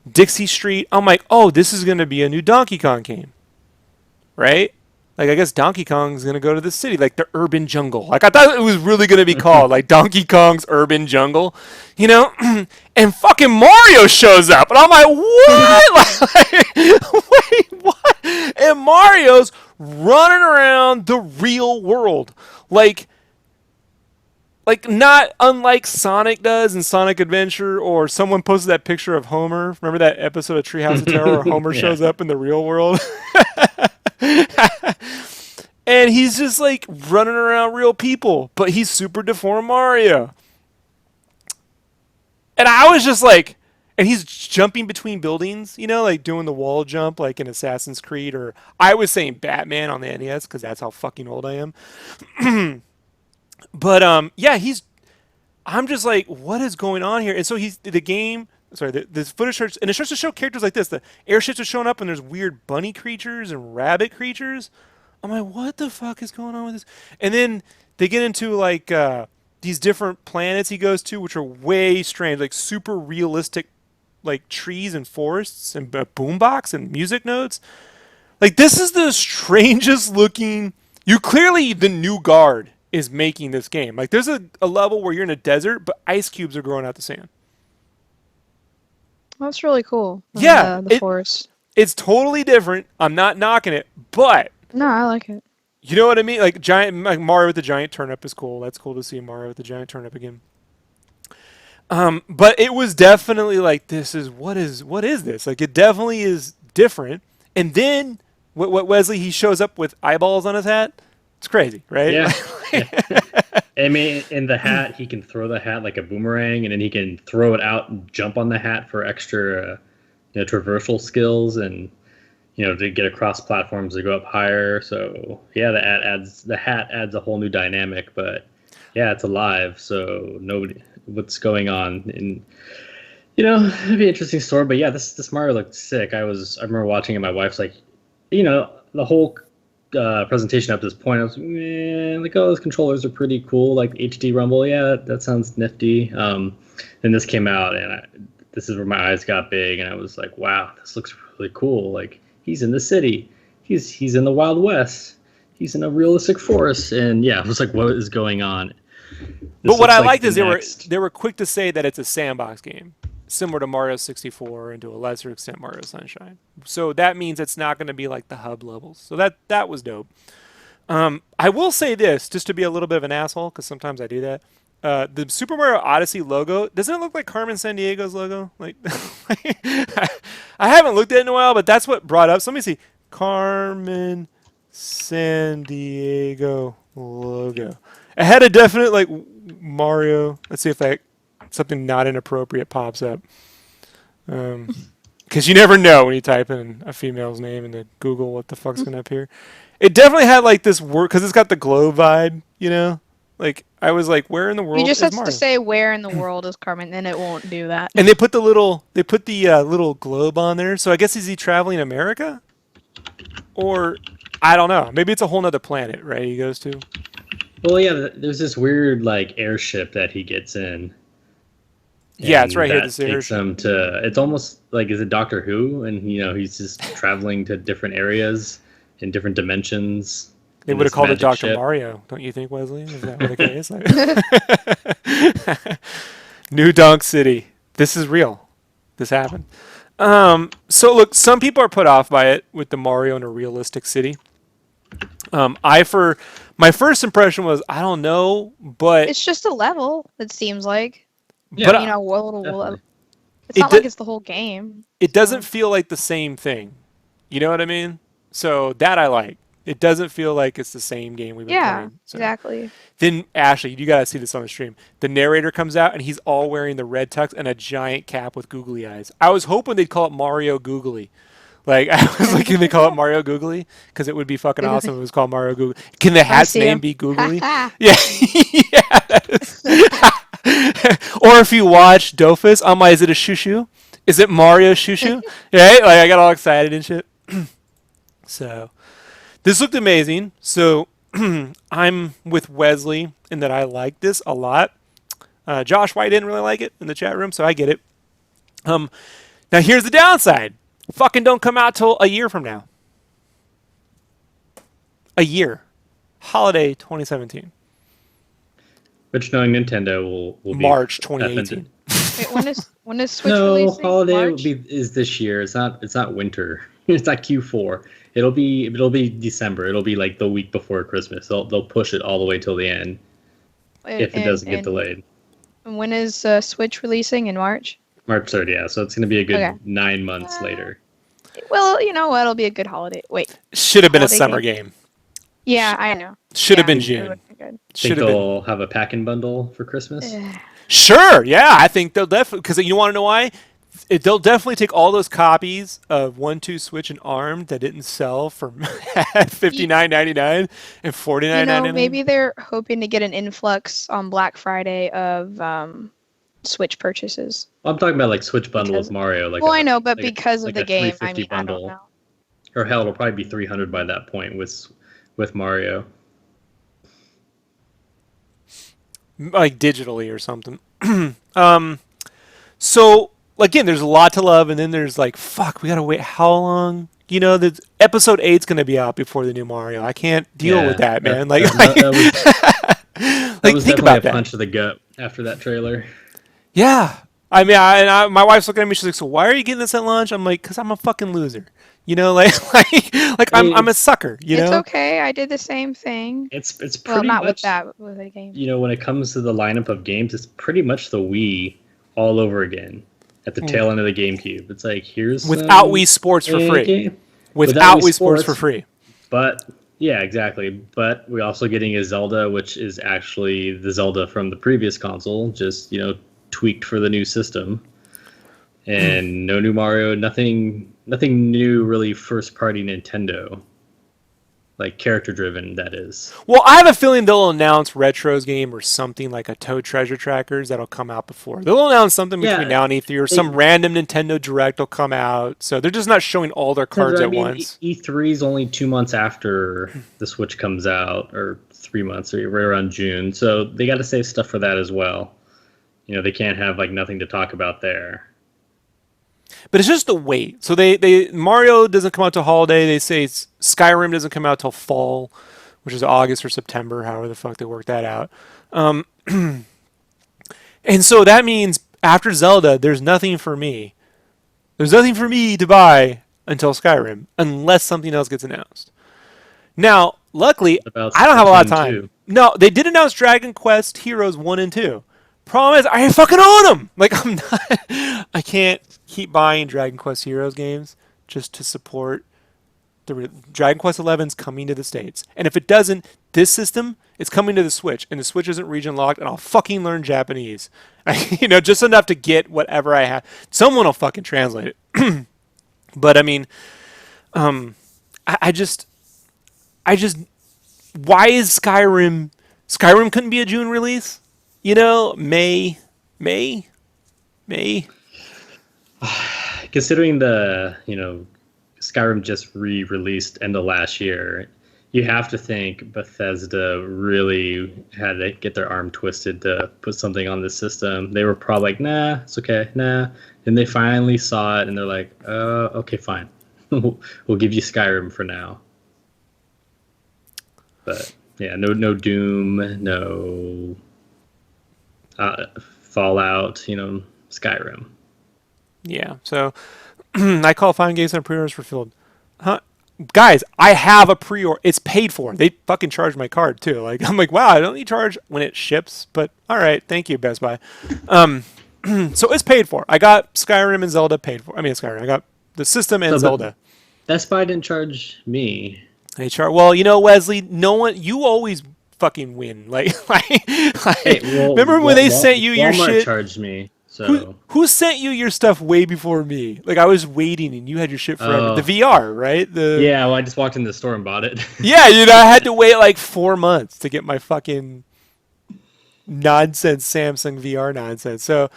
Dixie Street. I'm like, oh, this is going to be a new Donkey Kong game, right? Like, I guess Donkey Kong's going to go to the city, like the urban jungle. Like, I thought it was really going to be called, like, Donkey Kong's Urban Jungle, And fucking Mario shows up. And I'm like, what? Wait, what? And Mario's running around the real world. Like not unlike Sonic does in Sonic Adventure, or someone posted that picture of Homer. Remember that episode of Treehouse of Terror where Homer shows up in the real world? And he's just like running around real people, but he's Super Deformed Mario. And I was just like, and he's jumping between buildings, like doing the wall jump like in Assassin's Creed, or I was saying Batman on the NES because that's how fucking old I am. But yeah, I'm just like, what is going on here? And so this footage starts, and it starts to show characters like this. The airships are showing up, and there's weird bunny creatures and rabbit creatures. I'm like, what the fuck is going on with this? And then they get into like these different planets he goes to, which are way strange, like super realistic, like trees and forests and boombox and music notes. Like, this is the strangest looking. The New Guard is making this game. Like, there's a level where you're in a desert, but ice cubes are growing out the sand. That's really cool. Yeah, the forest. It's totally different. I'm not knocking it, but no, I like it. You know what I mean? Like Mario with the giant turnip is cool. That's cool to see Mario with the giant turnip again. But it was definitely like, what is this? Like, it definitely is different. And then what Wesley, he shows up with eyeballs on his hat. It's crazy, right? Yeah. I mean, in the hat, he can throw the hat like a boomerang, and then he can throw it out and jump on the hat for extra, traversal skills, and to get across platforms to go up higher. So yeah, the hat adds a whole new dynamic. But yeah, it's alive, so nobody, what's going on? And it'd be an interesting story. But yeah, this Mario looked sick. I remember watching it. My wife's like, the whole presentation up to this point, I was like, oh, those controllers are pretty cool, like HD Rumble. Yeah, that sounds nifty. Then this came out, and this is where my eyes got big, and I was like, wow, this looks really cool. Like, he's in the city, he's in the Wild West, he's in a realistic forest, and yeah, I was like, what is going on? But what I liked is they were quick to say that it's a sandbox game, similar to Mario 64 and to a lesser extent Mario Sunshine. So that means it's not going to be like the hub levels. So that was dope. I will say this, just to be a little bit of an asshole, because sometimes I do that. The Super Mario Odyssey logo, doesn't it look like Carmen Sandiego's logo? Like, I haven't looked at it in a while, but that's what brought up. So let me see. Carmen Sandiego logo. It had a definite like Mario. Let's see if something not inappropriate pops up. Because you never know when you type in a female's name into Google what the fuck's going to appear. It definitely had like this word, because it's got the glow vibe, you know? Like, I was like, where in the world You just is have Mario? to say where in the world is Carmen, and it won't do that. And they put the little globe on there. So I guess, is he traveling America? Or, I don't know. Maybe it's a whole nother planet, right, he goes to? Well, yeah, there's this weird like airship that he gets in. Yeah, it's and right here. that This takes airship. him to. It's almost like, is it Doctor Who? And he's just traveling to different areas in different dimensions. They in would have this called it magic Dr. ship. Mario, don't you think, Wesley? Is that what the case? Like, New Donk City. This is real. This happened. So look, some people are put off by it with the Mario in a realistic city. My first impression was, I don't know, but It's just a level. It seems like. Yeah, But, You know, a little. definitely. It's It not di- like it's the whole game. it doesn't feel like the same thing. You know what I mean? So that I like. It doesn't feel like it's the same game we've been Yeah, playing. So. exactly. Then Ashley, you gotta see this on the stream. The narrator comes out and he's all wearing the red tux and a giant cap with googly eyes. I was hoping they'd call it Mario Googly. Like, I was like, can they call it Mario Googly? Because it would be fucking awesome if it was called Mario Googly. Can the hat's see name him. be Googly? Ha Yeah. Or if you watch Dofus, I'm like, is it a shoo-shoo? Is it Mario shoo-shoo? Right? Like, I got all excited and shit. So, this looked amazing. So, I'm with Wesley in that I like this a lot. Josh White didn't really like it in the chat room, so I get it. Now, here's the downside. Fucking don't come out till a year from now. A year. Holiday 2017. Which, knowing Nintendo, will be March effing- 2018. Wait, when is Switch No, releasing? holiday March? is this year. It's not winter. It's not Q4. It'll be December. It'll be like the week before Christmas. They'll push it all the way till the end if it doesn't get delayed. And when is Switch releasing? In March? March 3rd, yeah. So it's gonna be a good Okay. 9 months later. Well, you know what? It'll be a good holiday. Wait. Should have been a Holiday summer game. Yeah, I know. Should have Yeah, been it June. would've been good. Think Should have been. they'll have a pack-in bundle for Christmas? Sure, yeah, I think they'll definitely, because you want to know why? They'll definitely take all those copies of 1-2 Switch and ARM that didn't sell for $59.99 and $49.99. Maybe they're hoping to get an influx on Black Friday of Switch purchases. Well, I'm talking about like Switch bundle Because- with Mario. Like Well, I I know, but like a- because of like the a game, 350 I don't bundle. know. Or hell, it'll probably be 300 by that point with Mario. Like digitally or something. So again, there's a lot to love, and then there's like, fuck, we gotta wait how long? You know, the episode 8's gonna be out before the new Mario. I can't deal with that, man. Like, that like was think definitely about a that. punch to the gut after that trailer. Yeah. I mean, my wife's looking at me. She's like, "So why are you getting this at lunch?" I'm like, "Cause I'm a fucking loser." You know, like I mean, I'm a sucker. You It's know. okay. I did the same thing. It's pretty Well, not much with that, but with a game. when it comes to the lineup of games, it's pretty much the Wii all over again at the tail end of the GameCube. It's like, here's Without some Wii Sports for EA free. game. Without Wii Sports for free. But yeah, exactly. But we're also getting a Zelda, which is actually the Zelda from the previous console, just tweaked for the new system. And no new Mario, nothing new really first party Nintendo. Like character driven, that is. Well, I have a feeling they'll announce Retro's game or something like a Toad Treasure Trackers that'll come out before. They'll announce something between Yeah, now and E3, or some random Nintendo Direct will come out. So they're just not showing all their cards at once. E3 is only 2 months after the Switch comes out, or 3 months, or right around June. So they got to save stuff for that as well. They can't have like nothing to talk about there. But it's just the wait. So they Mario doesn't come out till holiday. They say Skyrim doesn't come out till fall, which is August or September, however the fuck they work that out. And so that means after Zelda, there's nothing for me. There's nothing for me to buy until Skyrim, unless something else gets announced. Now, luckily, About I don't have a lot of Splatoon time. 2. No, they did announce Dragon Quest Heroes 1 and 2. Problem is, I fucking own them. Like, I'm not. I can't keep buying Dragon Quest Heroes games just to support Dragon Quest XI's coming to the States. And if it doesn't, this system is coming to the Switch, and the Switch isn't region locked, and I'll fucking learn Japanese. Just enough to get whatever I have. Someone will fucking translate it. But I mean, I just, why is Skyrim? Skyrim couldn't be a June release. You know, May. Considering Skyrim just re-released end of last year, you have to think Bethesda really had to get their arm twisted to put something on the system. They were probably like, nah, it's okay, nah. And they finally saw it, and they're like, okay, fine. We'll give you Skyrim for now. But yeah, no Doom, no Fallout, Skyrim. Yeah. So I call fine games and pre-orders for filled. Huh? Guys, I have a pre-order. It's paid for. They fucking charge my card too. Like I'm like, wow, I don't need charge when it ships, but all right, thank you, Best Buy. So it's paid for. I got Skyrim and Zelda paid for. I mean, Skyrim. I got the system and Zelda. Best Buy didn't charge me. They charge. Well, Wesley, no one. You always fucking win. Remember when they sent you your Walmart shit? Charged me. So Who sent you your stuff way before me? Like I was waiting and you had your shit forever. The VR, right? Yeah, well, I just walked in the store and bought it. Yeah, I had to wait like 4 months to get my fucking nonsense Samsung VR nonsense. So,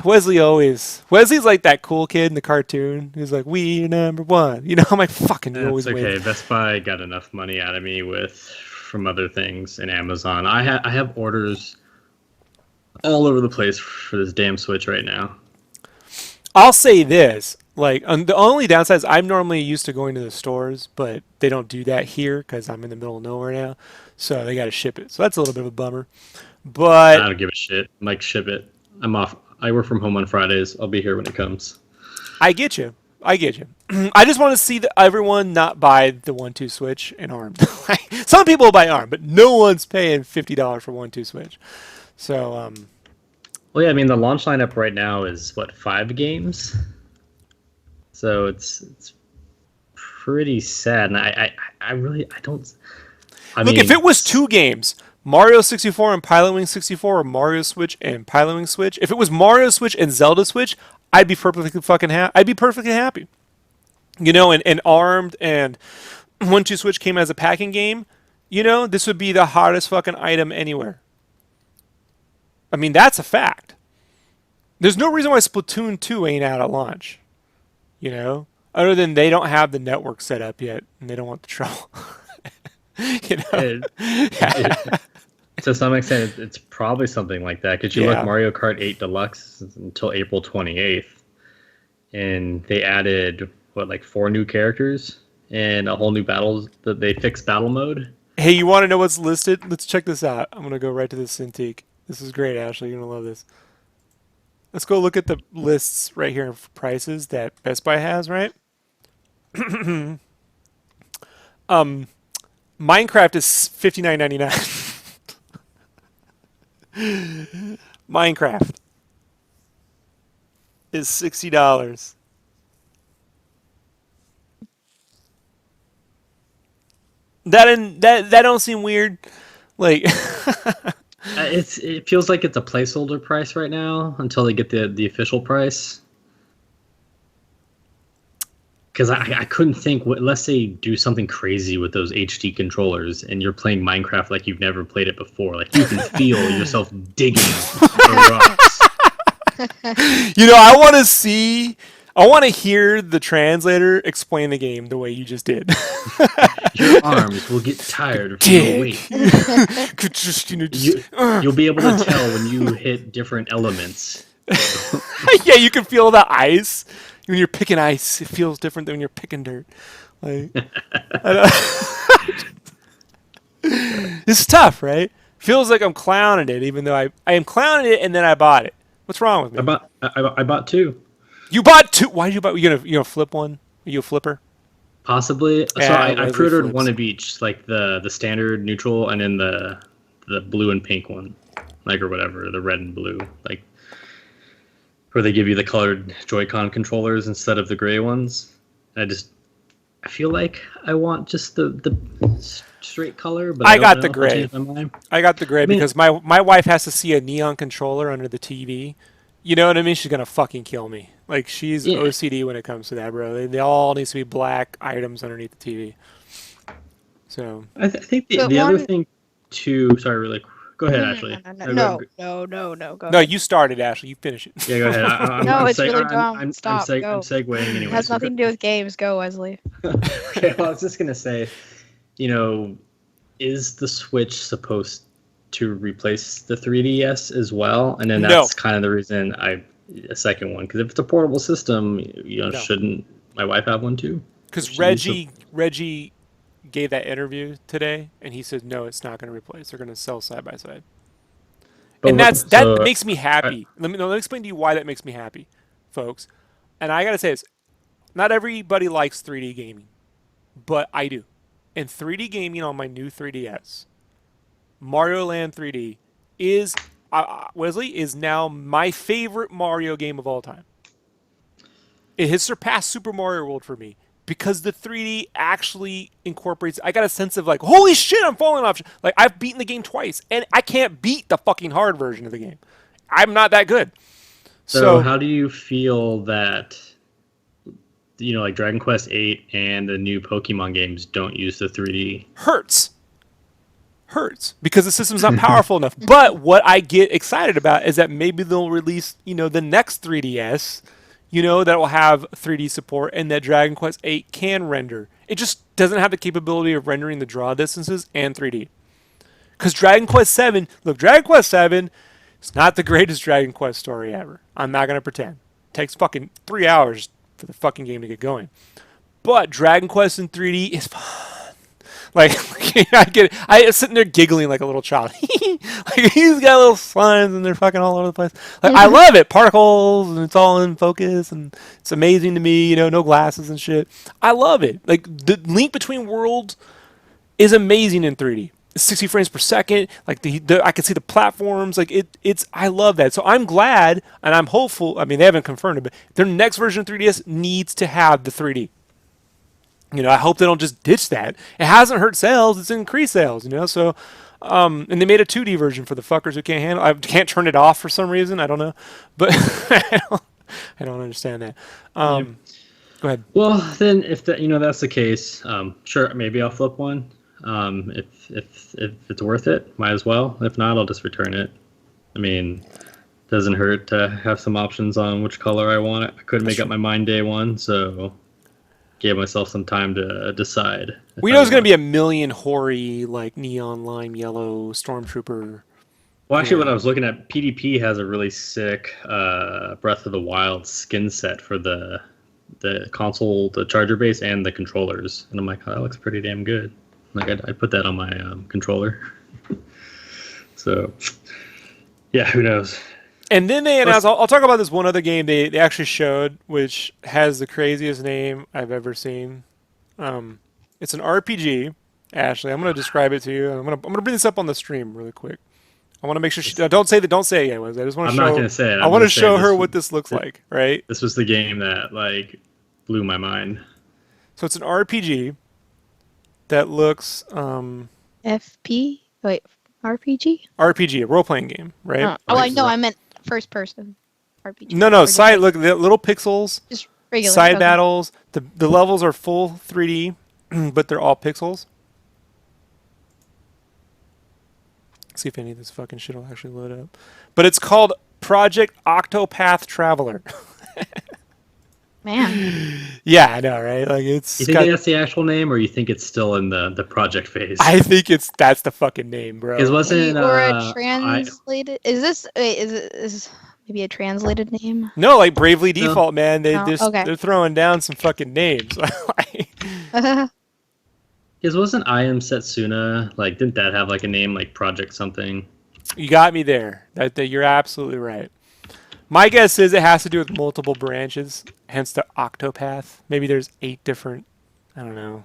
Wesley's like that cool kid in the cartoon who's like, "We number one." I'm like, "Fucking, you always okay. win." Best Buy got enough money out of me from other things and Amazon. I have orders all over the place for this damn Switch right now. I'll say this, the only downside is I'm normally used to going to the stores, but they don't do that here because I'm in the middle of nowhere now, so they got to ship it. So that's a little bit of a bummer. But I don't give a shit. Like, ship it. I'm off. I work from home on Fridays. I'll be here when it comes. I get you. I just want to see everyone not buy the 1-2 Switch and ARM. Some people will buy ARM, but no one's paying $50 for 1-2 Switch. So, well, yeah, I mean, the launch lineup right now is, 5 games? So it's pretty sad. And I don't... Look, if it was 2 games, Mario 64 and Pilotwing 64, or Mario Switch and Pilotwing Switch, if it was Mario Switch and Zelda Switch, I'd be perfectly fucking happy. I'd be perfectly happy. And ARMed and 1-2 Switch came as a packing game, this would be the hottest fucking item anywhere. I mean, that's a fact. There's no reason why Splatoon 2 ain't out at launch. Other than they don't have the network set up yet and they don't want the trouble. To some extent, it's probably something like that. Because you look, Mario Kart 8 Deluxe until April 28th. And they added, 4 new characters and a whole new battles. They fixed battle mode. Hey, you want to know what's listed? Let's check this out. I'm going to go right to the Cintiq. This is great, Ashley. You're going to love this. Let's go look at the lists right here for prices that Best Buy has, right? Minecraft is $59.99. Minecraft is $60. That don't seem weird. It feels like it's a placeholder price right now until they get the official price. Because I couldn't think, unless they do something crazy with those HD controllers and you're playing Minecraft like you've never played it before. Like, you can feel yourself digging the rocks. I want to hear the translator explain the game the way you just did. Your arms will get tired of your weight. You'll be able to tell when you hit different elements. Yeah, you can feel the ice. When you're picking ice, it feels different than when you're picking dirt. It's tough, right? Feels like I'm clowning it, even though I am clowning it, and then I bought it. What's wrong with me? I bought 2. You bought 2. Why did you buy? You gonna flip one? Are you a flipper? Possibly. So Yeah, I pre-ordered flips. one of each, like the standard neutral, and then the blue and pink one, or whatever, the red and blue, where they give you the colored Joy-Con controllers instead of the gray ones. I feel like I want just the straight color, but I got the gray. I got the gray because my wife has to see a neon controller under the TV. You know what I mean? She's gonna fucking kill me. Like she's Yeah. OCD when it comes to that, bro. They all needs to be black items underneath the TV. So I think But the other one- thing too. Sorry, really. Go ahead, No, Ashley. no. Go no, ahead. you started, Ashley. You finish it. Yeah, go ahead. No, it's really dumb. I'm Stop, go. I'm segueing anyway. It has so nothing to do with games. Go, Wesley. Okay, well, I was just gonna say, is the Switch supposed to replace the 3DS as well? And then No. that's kind of the reason a second one, because if it's a portable system, No. shouldn't my wife have one too? Because She needs Reggie gave that interview today, and he said no, it's not going to replace. They're going to sell side by side, and that makes me happy. Let me explain to you why that makes me happy, folks. And I got to say this: not everybody likes 3D gaming, but I do. And 3D gaming on my new 3DS, Mario Land 3D, is Wesley is now my favorite Mario game of all time. It has surpassed Super Mario World for me because the 3D actually incorporates. I got a sense of like, holy shit, I'm falling off. Like I've beaten the game twice, and I can't beat the fucking hard version of the game. I'm not that good. So how do you feel that, like Dragon Quest VIII and the new Pokemon games don't use the 3D? Hurts because the system's not powerful enough. But what I get excited about is that maybe they'll release, the next 3DS, that will have 3D support, and that Dragon Quest VIII can render. It just doesn't have the capability of rendering the draw distances and 3D. Because Dragon Quest VII, it's not the greatest Dragon Quest story ever. I'm not going to pretend. It takes fucking 3 hours for the fucking game to get going. But Dragon Quest in 3D is fun. Like, I was sitting there giggling like a little child. Like, he's got little slimes and they're fucking all over the place. Like, I love it. Particles, and it's all in focus, and it's amazing to me, no glasses and shit. I love it. Like, the link between worlds is amazing in 3D. 60 frames per second. Like, I can see the platforms. Like, I love that. So I'm glad, and I'm hopeful. I mean, they haven't confirmed it, but their next version of 3DS needs to have the 3D. I hope they don't just ditch that. It hasn't hurt sales; it's increased sales. So, and they made a 2D version for the fuckers who can't handle. I can't turn it off for some reason. I don't know, but I don't understand that. Go ahead. Well, then, if that's the case, sure, maybe I'll flip one. If it's worth it, might as well. If not, I'll just return it. I mean, doesn't hurt to have some options on which color I want it. I couldn't make up my mind day one, so gave myself some time to decide. We know there's going to be a million hoary, like neon lime yellow stormtrooper. Well, actually, when I was looking at, PDP has a really sick Breath of the Wild skin set for the console, the charger base, and the controllers. And I'm like, oh, that looks pretty damn good. Like, I put that on my controller. So, yeah, who knows? And then they announced, I'll talk about this one other game they actually showed, which has the craziest name I've ever seen. It's an RPG. Ashley, I'm going to describe it to you. I'm going to bring this up on the stream really quick. I want to make sure don't say it yet, Wesley. I just want to show. I'm not going to say it. I want to show her what this looks like, right? This was the game that like blew my mind. So it's an RPG that looks FP? Wait, RPG? RPG, a role-playing game, right? I know. I meant first person RPG. No, side. Look, the little pixels. Just regular. Side battles. The levels are full 3D, but they're all pixels. See if any of this fucking shit will actually load up. But it's called Project Octopath Traveler. Man. Yeah, I know, right? Like it's. You think that's the actual name, or you think it's still in the project phase? I think that's the fucking name, bro. It wasn't. Or a translated. Is maybe a translated name? No, like Bravely Default, man. Okay. They're throwing down some fucking names. Because wasn't I Am Setsuna, like, didn't that have like a name like Project something? You got me there. That you're absolutely right. My guess is it has to do with multiple branches, hence the Octopath. Maybe there's 8 different. I don't know.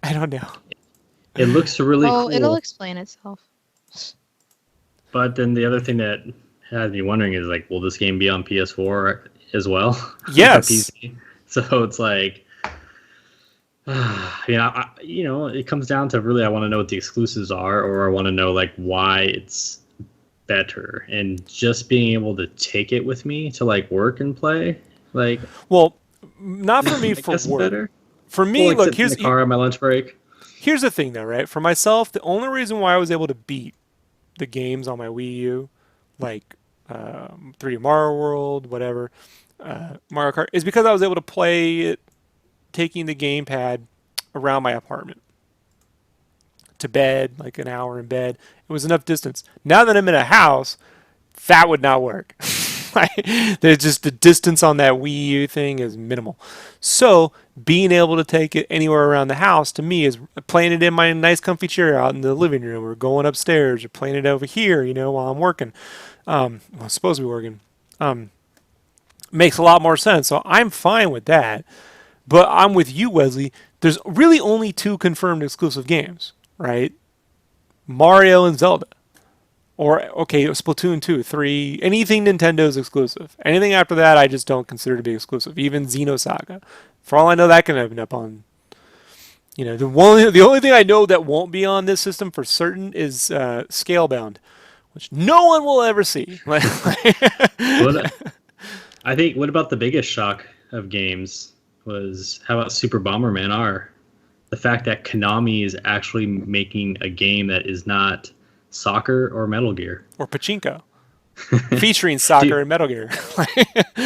It looks really cool. It'll explain itself. But then the other thing that has me wondering is, like, will this game be on PS4 as well? Yes. PC? So it's like, it comes down to really, I want to know what the exclusives are, or I want to know like why it's better, and just being able to take it with me to like work and play Like, Well, not for me I for guess work. better. For Well, me, like look, sitting in the car on my lunch break. here's the thing though, right? For myself, the only reason why I was able to beat the games on my Wii U, like 3D Mario World, whatever, Mario Kart, is because I was able to play it taking the gamepad around my apartment to bed, like an hour in bed. It was enough distance. Now that I'm in a house, that would not work. There's just the distance on that Wii U thing is minimal. So being able to take it anywhere around the house to me is playing it in my nice comfy chair out in the living room or going upstairs or playing it over here, while I'm working. Well, I'm supposed to be working. Makes a lot more sense. So I'm fine with that. But I'm with you, Wesley. There's really only two confirmed exclusive games, right? Mario and Zelda. Or, okay, Splatoon 2, 3, anything Nintendo's exclusive. Anything after that, I just don't consider to be exclusive. Even Xenosaga. For all I know, that can end up on... the only thing I know that won't be on this system for certain is Scalebound, which no one will ever see. What I think, what about the biggest shock of games was, how about Super Bomberman R? The fact that Konami is actually making a game that is not soccer or Metal Gear. Or Pachinko. Featuring soccer and Metal Gear.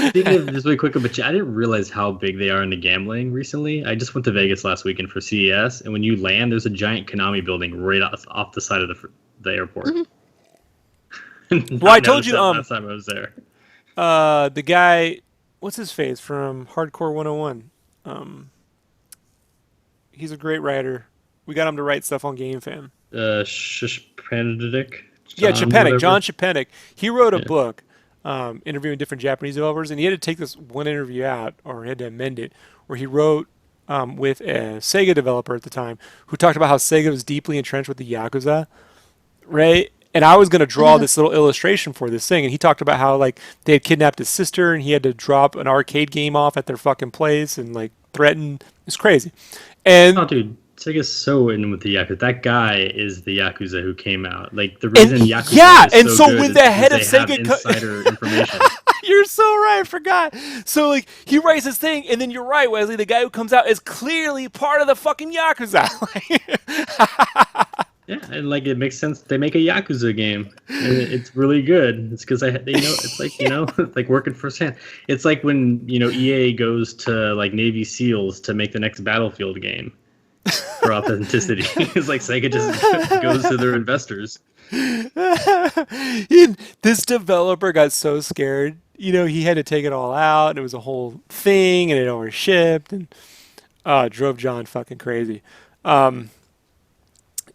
Speaking of just really quick, but I didn't realize how big they are into gambling recently. I just went to Vegas last weekend for CES, and when you land, there's a giant Konami building right off the side of the airport. Mm-hmm. Well, I told you last time I was there. The guy, what's his face from Hardcore 101? He's a great writer. We got him to write stuff on GameFam. Shishpanadic? Yeah, Chapenic, whatever. John Chapenic. He wrote a book interviewing different Japanese developers, and he had to take this one interview out, or he had to amend it, where he wrote with a Sega developer at the time who talked about how Sega was deeply entrenched with the Yakuza, right? And I was going to draw this little illustration for this thing, and he talked about how like they had kidnapped his sister, and he had to drop an arcade game off at their fucking place, and like threaten. It's crazy. And Oh, dude, Sega's so in with the Yakuza. That guy is the Yakuza who came out. Like, the reason Yakuza yeah, is and so good with is the because head of they have Sega insider information. You're so right, I forgot. So like he writes this thing, and then you're right, Wesley. The guy who comes out is clearly part of the fucking Yakuza. Yeah, and like it makes sense. They make a Yakuza game, and it's really good. It's because they know it's like it's like working firsthand. It's like when EA goes to like Navy SEALs to make the next Battlefield game for authenticity. It's like Sega just goes to their investors. This developer got so scared. He had to take it all out, and it was a whole thing, and it overshipped, and it drove John fucking crazy.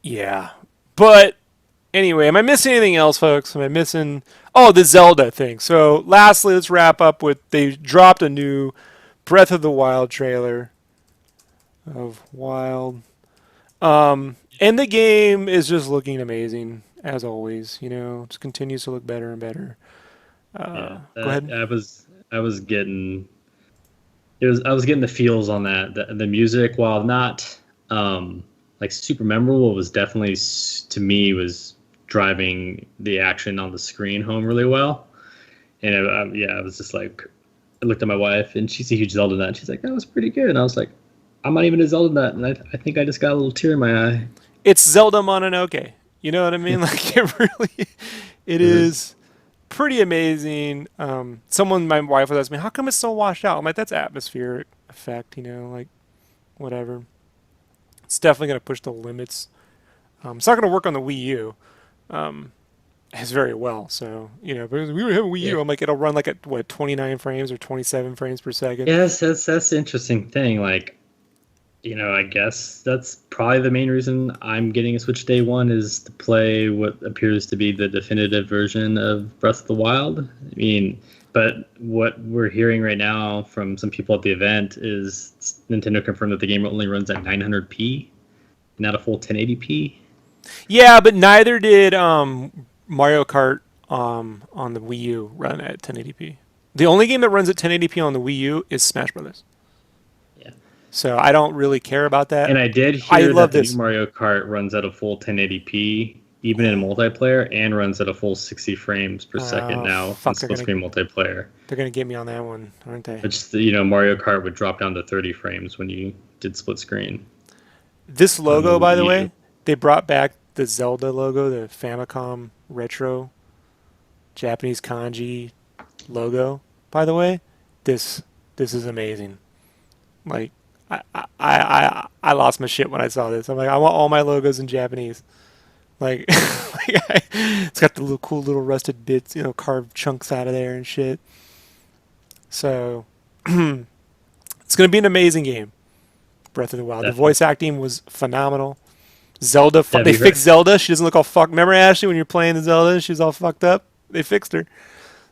Yeah. But anyway, am I missing anything else, folks? Am I missing... Oh, the Zelda thing. So lastly, let's wrap up with they dropped a new Breath of the Wild trailer of Wild. And the game is just looking amazing, as always. Just continues to look better and better. Yeah, Go ahead. I was getting the feels on that. The music, while not like super memorable, was definitely to me was driving the action on the screen home really well. And I was just like, I looked at my wife, and she's a huge Zelda nut. And she's like, "That was pretty good." And I was like, "I'm not even a Zelda nut," and I think I just got a little tear in my eye. It's Zelda Mononoke. You know what I mean? Like it is pretty amazing. My wife was asking me, how come it's so washed out? I'm like, that's atmospheric effect, like whatever. It's definitely going to push the limits. It's not going to work on the Wii U as very well. So, but we would have a Wii U. I'm like, it'll run like at 29 frames or 27 frames per second. Yes, that's the interesting thing. Like, I guess that's probably the main reason I'm getting a Switch day one is to play what appears to be the definitive version of Breath of the Wild. I mean, but what we're hearing right now from some people at the event is Nintendo confirmed that the game only runs at 900p, not a full 1080p. Yeah, but neither did Mario Kart on the Wii U run at 1080p. The only game that runs at 1080p on the Wii U is Smash Brothers. Yeah. So I don't really care about that. And I did hear that love the this. new Mario Kart runs at a full 1080p, even in multiplayer, and runs at a full 60 frames per second now in fuck, split screen multiplayer. They're gonna get me on that one, aren't they? Which, Mario Kart would drop down to 30 frames when you did split screen. This logo, by the Wii U. way, they brought back the Zelda logo, the Famicom retro Japanese kanji logo. By the way, this is amazing. Like, I lost my shit when I saw this. I'm like, I want all my logos in Japanese. Like, it's got the little cool little rusted bits, carved chunks out of there and shit. So, it's gonna be an amazing game. Breath of the Wild. Definitely. The voice acting was phenomenal. Zelda, Have they you fixed heard- Zelda. She doesn't look all fucked. Remember Ashley when you're playing the Zelda? She was all fucked up. They fixed her.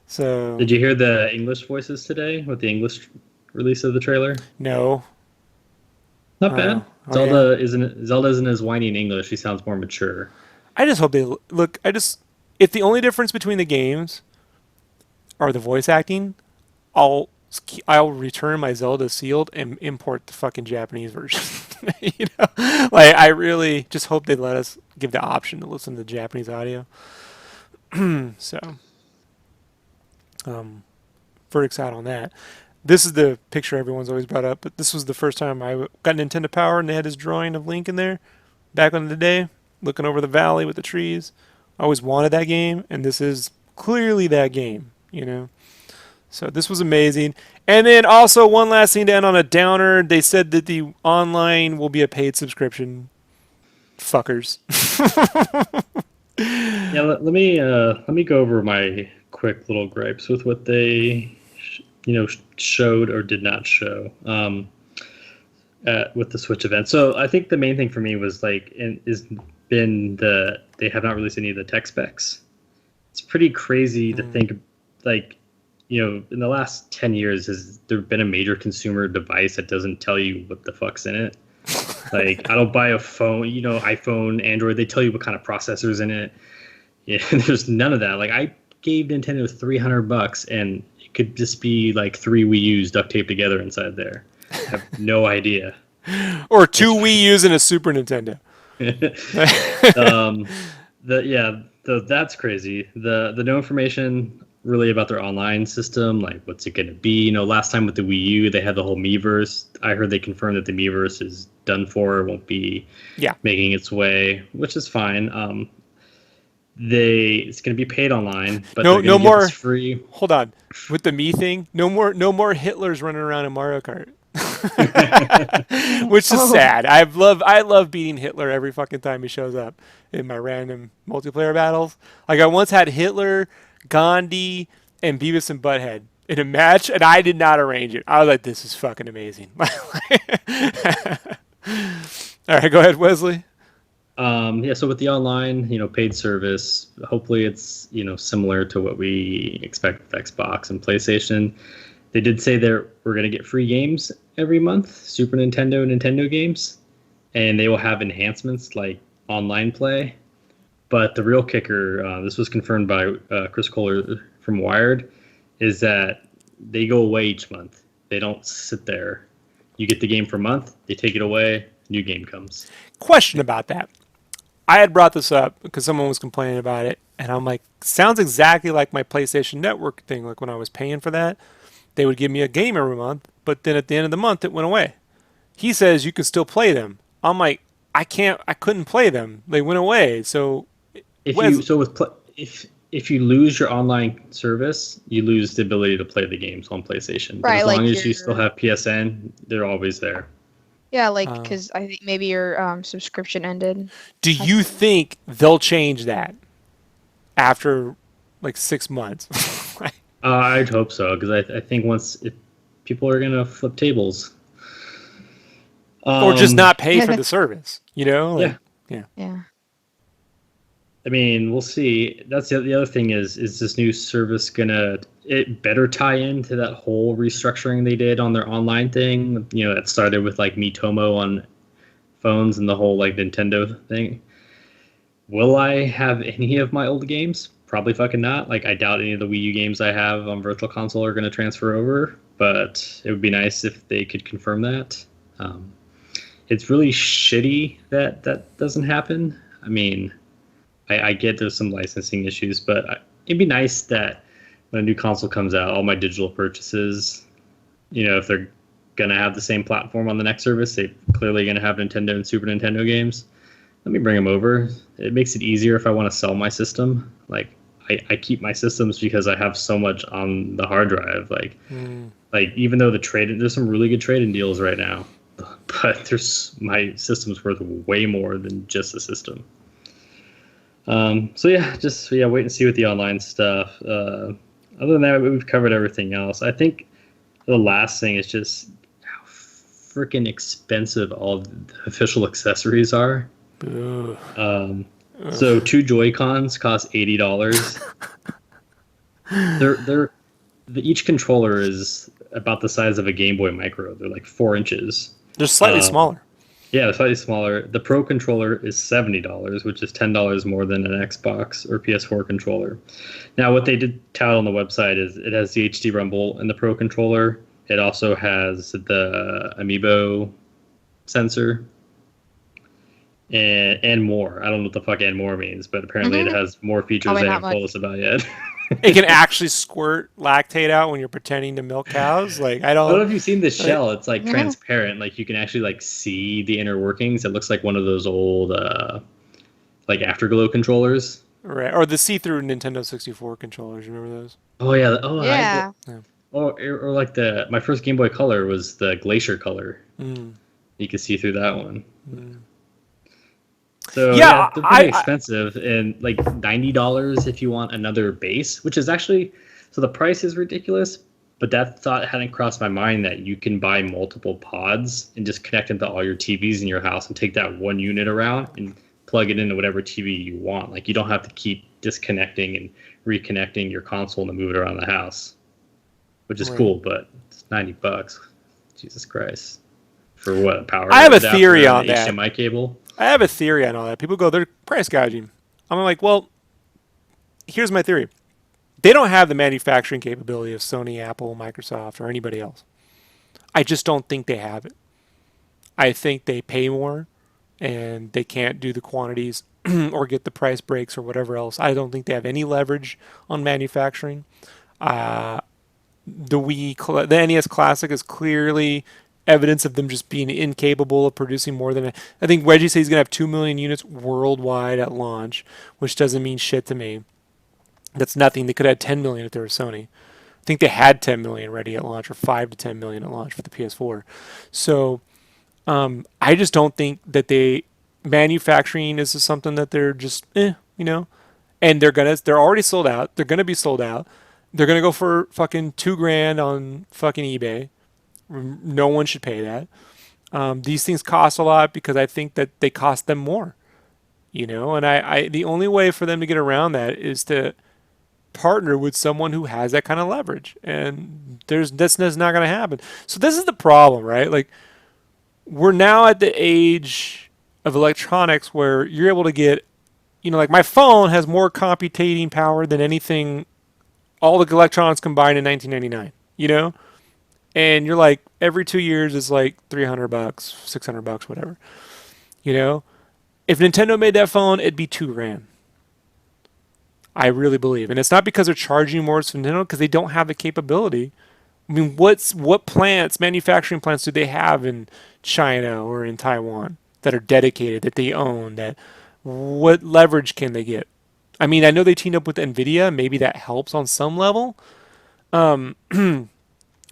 So Did you hear the English voices today with the English release of the trailer? no. Not bad. Oh, Zelda isn't as whiny in English. She sounds more mature. I just hope they look. If the only difference between the games are the voice acting, I'll return my Zelda sealed and import the fucking Japanese version. Like I really just hope they let us give the option to listen to the Japanese audio. So, very excited on that. This is the picture everyone's always brought up, but this was the first time I got Nintendo Power and they had this drawing of Link in there back in the day, looking over the valley with the trees. I always wanted that game, and this is clearly that game, So this was amazing. And then also one last thing to end on a downer. They said that the online will be a paid subscription. Fuckers. Yeah, let me go over my quick little gripes with what they showed or did not show with the Switch event. So I think the main thing for me was they have not released any of the tech specs. It's pretty crazy to think in the last 10 years, has there been a major consumer device that doesn't tell you what the fuck's in it? Like, I don't buy a phone, iPhone, Android, they tell you what kind of processor's in it. Yeah, there's none of that. Like, I gave Nintendo $300 and it could just be like 3 Wii U's duct taped together inside there. I have no idea. Or 2 Wii U's and a Super Nintendo. That's crazy. The no information really about their online system, like what's it going to be. Last time with the Wii U, they had the whole Miiverse. I heard they confirmed that the Miiverse is done for, it won't be making its way, which is fine. It's going to be paid online, but no more free. Hold on, with the Me thing, no more Hitlers running around in Mario Kart. Which is sad. I love beating Hitler every fucking time he shows up in my random multiplayer battles. Like I once had Hitler, Gandhi, and Beavis and Butthead in a match, and I did not arrange it. I was like, this is fucking amazing. All right, go ahead, Wesley. So with the online, paid service, hopefully it's, similar to what we expect with Xbox and PlayStation. They did say we're going to get free games every month, Super Nintendo games, and they will have enhancements like online play. But the real kicker, this was confirmed by Chris Kohler from Wired, is that they go away each month. They don't sit there. You get the game for a month, they take it away, new game comes. Question about that. I had brought this up because someone was complaining about it, and I'm like, sounds exactly like my PlayStation Network thing. Like when I was paying for that, they would give me a game every month, but then at the end of the month, it went away. He says you can still play them. I'm like, I couldn't play them. They went away. So if you lose your online service, you lose the ability to play the games on PlayStation. But Right, as long like as you still have PSN, they're always there. Yeah, because I think maybe your subscription ended. Do you think they'll change that after like 6 months? I'd hope so, because I think if people are going to flip tables. Or just not pay for the service, Yeah. Yeah. I mean, we'll see. That's the other thing is this new service it better tie into that whole restructuring they did on their online thing? That started with like Miitomo on phones and the whole like Nintendo thing. Will I have any of my old games? Probably fucking not. Like, I doubt any of the Wii U games I have on Virtual Console are going to transfer over, but it would be nice if they could confirm that. It's really shitty that doesn't happen. I mean, I get there's some licensing issues, but it'd be nice that when a new console comes out, all my digital purchases, if they're gonna have the same platform on the next service, they're clearly gonna have Nintendo and Super Nintendo games. Let me bring them over. It makes it easier if I want to sell my system. Like I keep my systems because I have so much on the hard drive. Like even though there's some really good trade-in deals right now, but my system's worth way more than just the system. So wait and see with the online stuff. Other than that, we've covered everything else. I think the last thing is just how freaking expensive all the official accessories are. So 2 Joy-Cons cost $80. Each controller is about the size of a Game Boy Micro. They're like 4 inches. They're slightly smaller. Yeah, they're slightly smaller. The Pro controller is $70, which is $10 more than an Xbox or PS4 controller. Now, what they did tout on the website is it has the HD Rumble in the Pro controller. It also has the Amiibo sensor. And more. I don't know what the fuck and more means, but apparently it has more features they haven't told us about yet. It can actually squirt lactate out when you're pretending to milk cows. Like I don't know if you've seen the shell. It's like transparent. Like you can actually like see the inner workings. It looks like one of those old like Afterglow controllers. Right, or the see-through Nintendo 64 controllers. You remember those? Oh yeah. Yeah. Or like my first Game Boy Color was the Glacier color. You could see through that one. So they're pretty expensive, and like $90 if you want another base, which is actually, so the price is ridiculous, but that thought hadn't crossed my mind that you can buy multiple pods and just connect them to all your TVs in your house and take that one unit around and plug it into whatever TV you want. Like you don't have to keep disconnecting and reconnecting your console to move it around the house, which is cool, but it's $90. Jesus Christ. For what, power? I have a theory on that. HDMI cable? I have a theory on all that. People go, they're price gouging. I'm like, well, here's my theory. They don't have the manufacturing capability of Sony, Apple, Microsoft, or anybody else. I just don't think they have it. I think they pay more, and they can't do the quantities or get the price breaks or whatever else. I don't think they have any leverage on manufacturing. The NES Classic is clearly evidence of them just being incapable of producing more than I think Reggie says he's going to have 2 million units worldwide at launch, which doesn't mean shit to me. That's nothing. They could have had 10 million if they were Sony. I think they had 10 million ready at launch, or 5 to 10 million at launch for the PS4. So I just don't think that manufacturing is something that they're just and they're already sold out. They're gonna be sold out. They're gonna go for fucking $2,000 on fucking eBay. No one should pay that. These things cost a lot because I think that they cost them more, and I the only way for them to get around that is to partner with someone who has that kind of leverage, and that's not going to happen. So this is the problem, right? Like we're now at the age of electronics where you're able to get, like my phone has more computing power than anything, all the electronics combined in 1999, And you're like, every 2 years is like $300, $600, whatever. If Nintendo made that phone, it'd be $2,000. I really believe. And it's not because they're charging you more as Nintendo, because they don't have the capability. I mean, what manufacturing plants do they have in China or in Taiwan that are dedicated, that they own, what leverage can they get? I mean, I know they teamed up with NVIDIA. Maybe that helps on some level.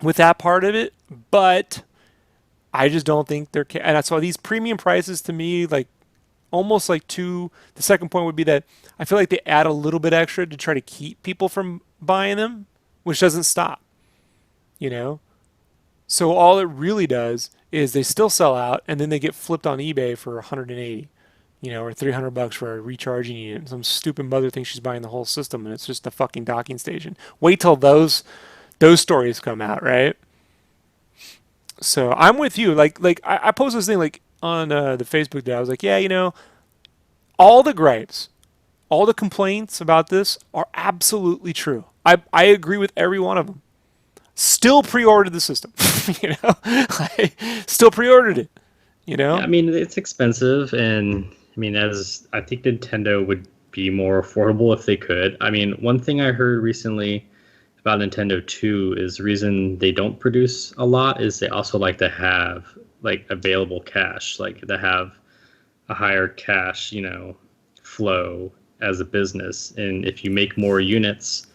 With that part of it, but I just don't think they're, and that's why these premium prices to me, like almost like the second point would be that I feel like they add a little bit extra to try to keep people from buying them, which doesn't stop, So all it really does is they still sell out, and then they get flipped on eBay for 180, or $300 for a recharging unit. Some stupid mother thinks she's buying the whole system, and it's just a fucking docking station. Wait till those stories come out, right? So I'm with you. Like I posted this thing like on the Facebook day. I was like, yeah, all the gripes, all the complaints about this are absolutely true. I agree with every one of them. Still pre-ordered the system, I still pre-ordered it, Yeah, I mean, it's expensive, and I mean, as I think Nintendo would be more affordable if they could. I mean, one thing I heard recently about Nintendo too is the reason they don't produce a lot is they also like to have like available cash, like to have a higher cash, flow as a business. And if you make more units,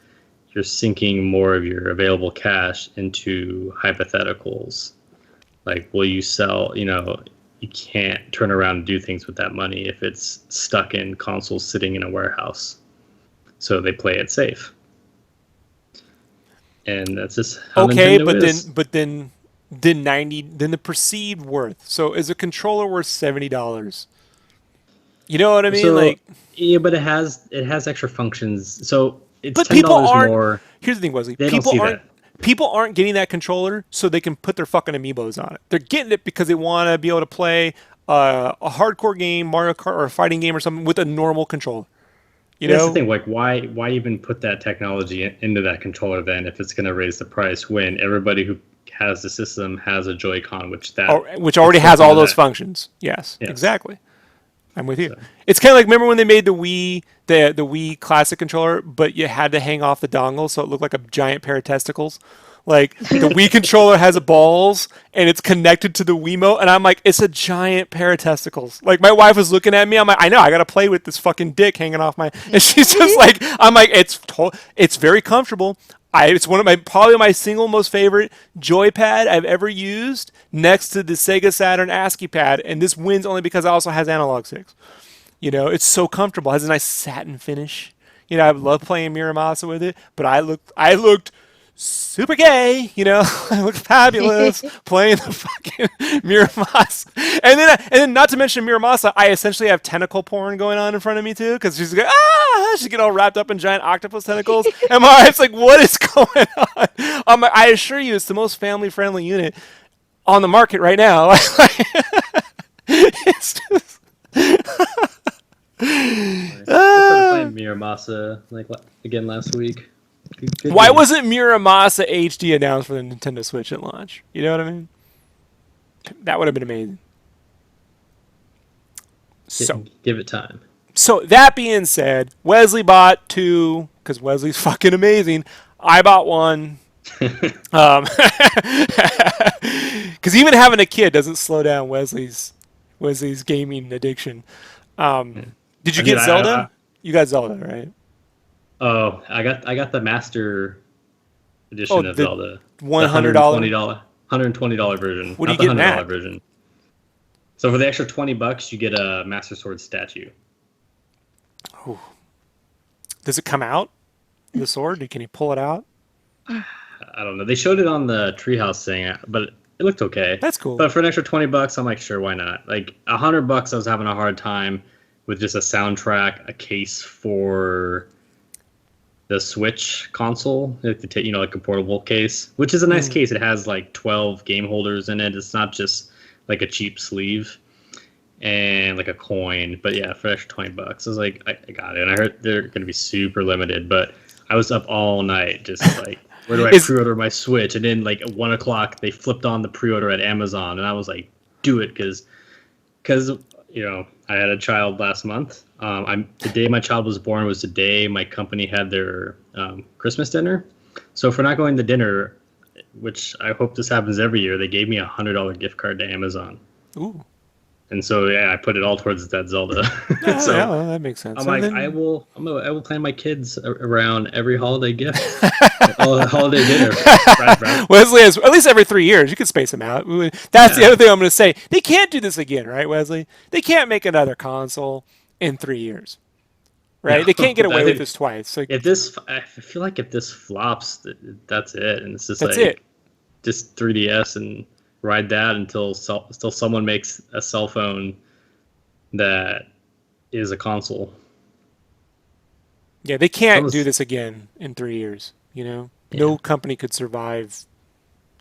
you're sinking more of your available cash into hypotheticals. Like, will you sell, you can't turn around and do things with that money if it's stuck in consoles sitting in a warehouse. So they play it safe. And that's just how Okay, Nintendo is. but then the perceived worth. So is a controller worth $70? You know what I mean? So, Like, yeah, but it has extra functions. So it's but $10 people aren't. more. Here's the thing, Wesley. They don't see that. People aren't getting that controller so they can put their fucking amiibos on it. They're getting it because they want to be able to play a hardcore game, Mario Kart, or a fighting game or something with a normal controller. That's the thing. Like, why even put that technology into that controller then if it's going to raise the price when everybody who has the system has a Joy-Con, which already has all those functions. Yes, exactly. I'm with you. So. It's kind of like, remember when they made the Wii, the Wii Classic controller, but you had to hang off the dongle so it looked like a giant pair of testicles? Like, the Wii controller has balls, and it's connected to the Wiimote, and I'm like, it's a giant pair of testicles. Like, my wife was looking at me, I'm like, I know, I gotta play with this fucking dick hanging off my... And she's just like, I'm like, it's very comfortable. It's probably my single most favorite joypad I've ever used, next to the Sega Saturn ASCII pad, and this wins only because it also has analog sticks. It's so comfortable. It has a nice satin finish. I love playing Miyamoto with it, but I looked super gay, I look fabulous playing the fucking Miramasa. And then not to mention Miramasa, I essentially have tentacle porn going on in front of me too, because she's like, she's getting all wrapped up in giant octopus tentacles. And my wife's like, what is going on? I'm like, I assure you, it's the most family-friendly unit on the market right now. It's just... I started playing Miramasa again last week. Good Why game. wasn't Miramasa HD announced for the Nintendo Switch at launch? You know what I mean? That would have been amazing. So give it time. So that being said, Wesley bought 2 because Wesley's fucking amazing. I bought 1. Because even having a kid doesn't slow down Wesley's gaming addiction. Did you get Zelda? You got Zelda, right? Oh, I got the Master Edition of Zelda. $120 version. What are you getting $100 at? version. So for the extra $20, you get a Master Sword statue. Ooh. Does it come out? The sword? Can you pull it out? I don't know. They showed it on the Treehouse thing, but it looked okay. That's cool. But for an extra $20, I'm like, sure, why not? Like $100, I was having a hard time with just a soundtrack, a case for the Switch console, like a portable case, which is a nice case. It has like 12 game holders in it. It's not just like a cheap sleeve and like a coin. But yeah, for extra $20, I was like, I got it. And I heard they're going to be super limited, but I was up all night just like, where do I pre-order my Switch? And then like at 1 o'clock, they flipped on the pre-order at Amazon, and I was like, do it, because I had a child last month. The day my child was born was the day my company had their Christmas dinner. So for not going to dinner, which I hope this happens every year, they gave me a $100 gift card to Amazon. Ooh. And so yeah, I put it all towards that Zelda. So well, that makes sense. I'm like, I will plan my kids around every holiday gift, holiday dinner. Right. Wesley has at least every 3 years. You can space them out. That's the other thing I'm going to say. They can't do this again, right, Wesley? They can't make another console in 3 years, right? They can't get away with this twice. So I feel like if this flops, that's it, and it's just just 3DS and ride that until someone makes a cell phone that is a console. Yeah, they can't do this again in 3 years. No company could survive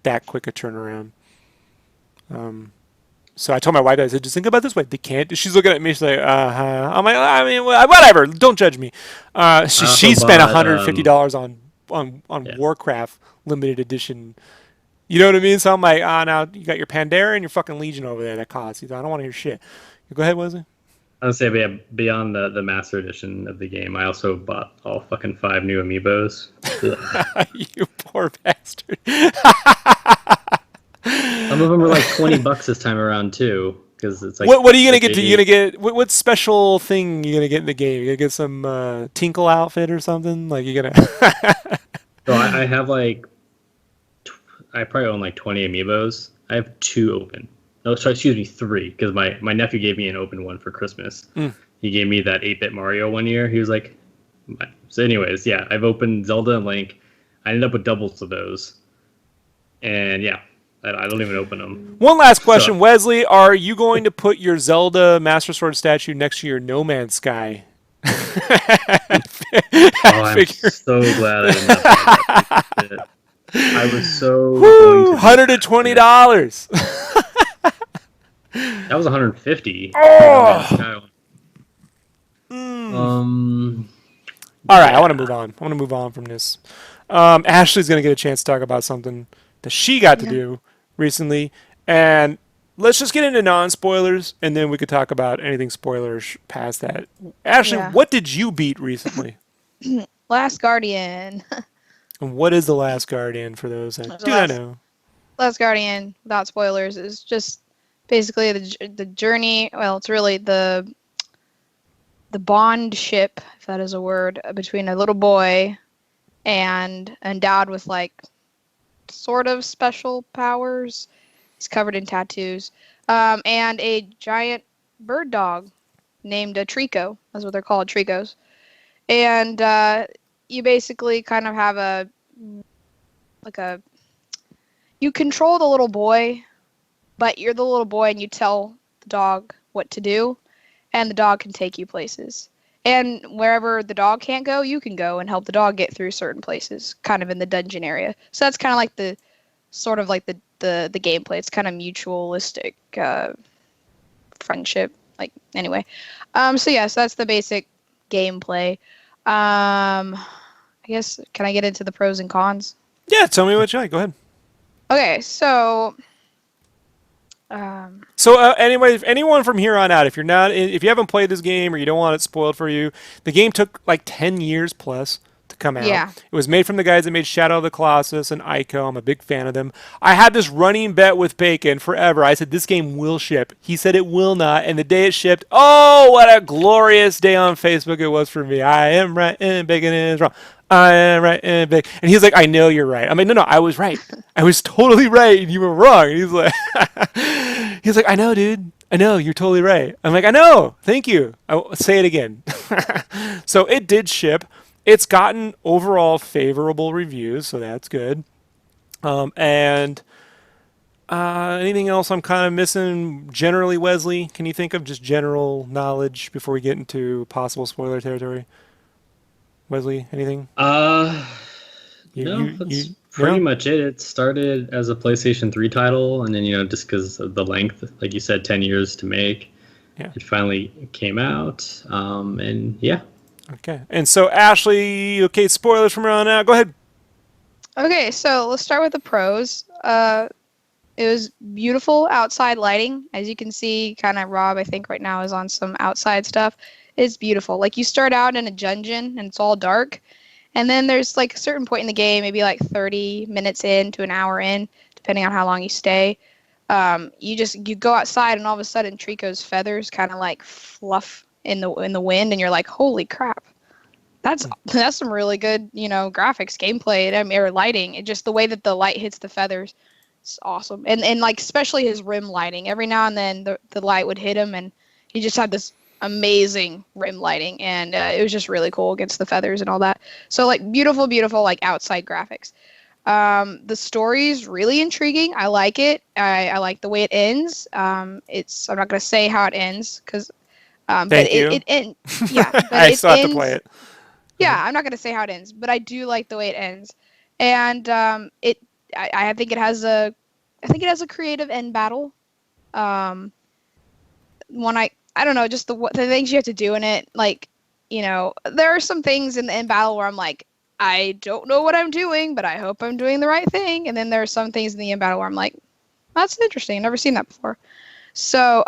that quick a turnaround. So I told my wife, I said, just think about it this way. They can't. She's looking at me. She's like, I'm like, I mean, whatever. Don't judge me. She spent $150 on Warcraft limited edition. You know what I mean? So I'm like, now you got your Pandora and your fucking Legion over there that costs. I don't want to hear shit. Go ahead, Wesley. I'll say, but yeah, beyond the Master Edition of the game, I also bought all fucking 5 new amiibos. You poor bastard. Some of them were like $20 this time around too, because it's like. What are you gonna get? You gonna get what special thing you gonna get in the game? You gonna get some Tinkle outfit or something? Like you gonna? So I have like, I probably own like 20 amiibos. I have 2 open. No, sorry, excuse me, 3, because my nephew gave me an open one for Christmas. He gave me that 8-bit Mario one year. He was like, so anyways, yeah, I've opened Zelda and Link. I ended up with doubles of those, and yeah, I don't even open them. One last question, Wesley: are you going to put your Zelda Master Sword statue next to your No Man's Sky? I'm so glad I didn't have that. I was so $120. That was 150. Oh. All right, I want to move on. I want to move on from this. Ashley's going to get a chance to talk about something that she got to do recently, and let's just get into non-spoilers, and then we could talk about anything spoilers past that. Ashley, what did you beat recently? Last Guardian. And what is The Last Guardian for those that do not know? Last Guardian, without spoilers, is just basically the journey. Well, it's really the bond ship, if that is a word, between a little boy and endowed with like sort of special powers. He's covered in tattoos, and a giant bird dog named a Trico. That's what they're called, Tricos. And you basically kind of have you control the little boy, but you're the little boy and you tell the dog what to do, and the dog can take you places. And wherever the dog can't go, you can go and help the dog get through certain places, kind of in the dungeon area. So that's kind of like the gameplay. It's kind of mutualistic friendship. Like, anyway. So that's the basic gameplay. I guess, can I get into the pros and cons? Yeah, tell me what you like. Go ahead. Okay, so anyway, if anyone from here on out, if you haven't played this game or you don't want it spoiled for you, the game took like 10 years plus to come out. Yeah. It was made from the guys that made Shadow of the Colossus and Ico. I'm a big fan of them. I had this running bet with Bacon forever. I said this game will ship. He said it will not, and the day it shipped, oh, what a glorious day on Facebook it was for me. I am right and Bacon is wrong. I am right and Bacon. And he's like, I know you're right. I'm like, no, I was right. I was totally right, and you were wrong. And he's like, I know, dude. I know, you're totally right. I'm like, I know. Thank you. I'll say it again. So it did ship. It's gotten overall favorable reviews, so that's good. And anything else I'm kind of missing generally, Wesley? Can you think of just general knowledge before we get into possible spoiler territory? Wesley, anything? No, that's pretty much it. It started as a PlayStation 3 title, and then, just because of the length, like you said, 10 years to make, it finally came out, and yeah. Okay. And so, Ashley, okay, spoilers from around now. Go ahead. Okay, so let's start with the pros. It was beautiful outside lighting. As you can see, kind of Rob, I think, right now is on some outside stuff. It's beautiful. Like, you start out in a dungeon, and it's all dark. And then there's, like, a certain point in the game, maybe, like, 30 minutes in to an hour in, depending on how long you stay. You go outside, and all of a sudden, Trico's feathers kind of, like, fluff in the wind, and you're like, holy crap, that's some really good graphics, gameplay, or lighting. It just, the way that the light hits the feathers, it's awesome. And like, especially his rim lighting, every now and then the light would hit him and he just had this amazing rim lighting, and it was just really cool against the feathers and all that. So like, beautiful like outside graphics. The story's really intriguing. I like it. I like the way it ends. I'm not going to say how it ends because Thank you. It ends. Yeah, but I still have to play it. Yeah, I'm not going to say how it ends, but I do like the way it ends, and I think it has a creative end battle. I don't know, just the things you have to do in it. Like, there are some things in the end battle where I'm like, I don't know what I'm doing, but I hope I'm doing the right thing. And then there are some things in the end battle where I'm like, that's interesting. I've never seen that before. So,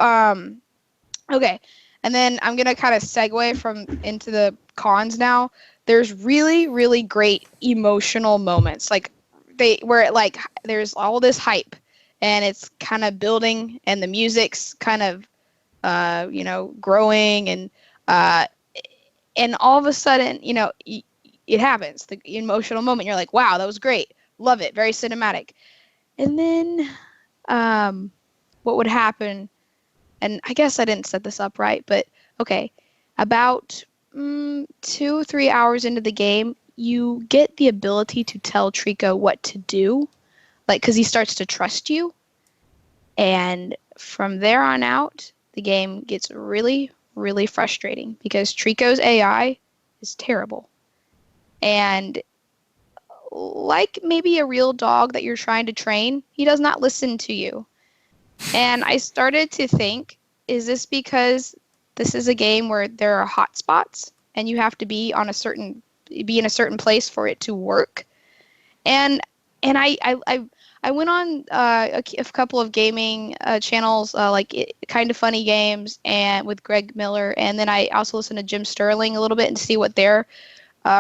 okay. And then I'm gonna kind of segue from into the cons now. There's really, really great emotional moments, like there's all this hype, and it's kind of building, and the music's kind of growing, and all of a sudden, it happens. The emotional moment, you're like, wow, that was great, love it, very cinematic. And then, what would happen? And I guess I didn't set this up right, but okay, about 2-3 hours into the game, you get the ability to tell Trico what to do, like, because he starts to trust you. And from there on out, the game gets really, really frustrating because Trico's AI is terrible. And like maybe a real dog that you're trying to train, he does not listen to you. And I started to think, is this because this is a game where there are hotspots and you have to be in a certain place for it to work? And I went on a couple of gaming channels, Kind of Funny Games and with Greg Miller, and then I also listened to Jim Sterling a little bit and see what their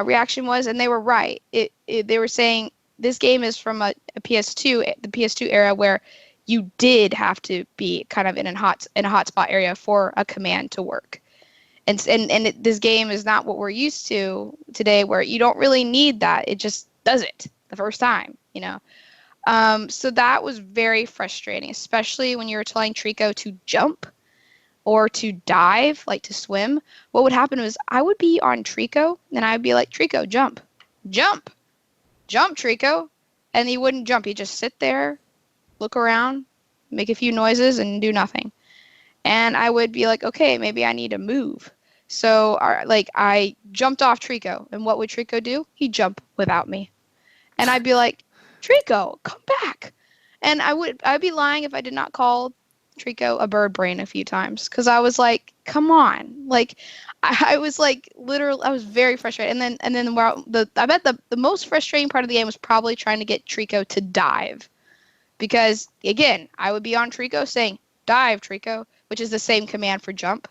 reaction was, and they were right. They were saying this game is from the PS2 era, where you did have to be kind of in a hotspot area for a command to work. And this game is not what we're used to today, where you don't really need that. It just does it the first time, So that was very frustrating, especially when you were telling Trico to jump or to dive, like to swim. What would happen was I would be on Trico, and I'd be like, Trico, jump, jump, jump, Trico. And he wouldn't jump. He'd just sit there, look around, make a few noises, and do nothing. And I would be like, okay, maybe I need to move. So I jumped off Trico, and what would Trico do? He'd jump without me. And I'd be like, Trico, come back. And I'd be lying if I did not call Trico a bird brain a few times, because I was like, come on. Like, I was like, literally, I was very frustrated. And then I bet the most frustrating part of the game was probably trying to get Trico to dive. Because, again, I would be on Trico saying, dive, Trico, which is the same command for jump.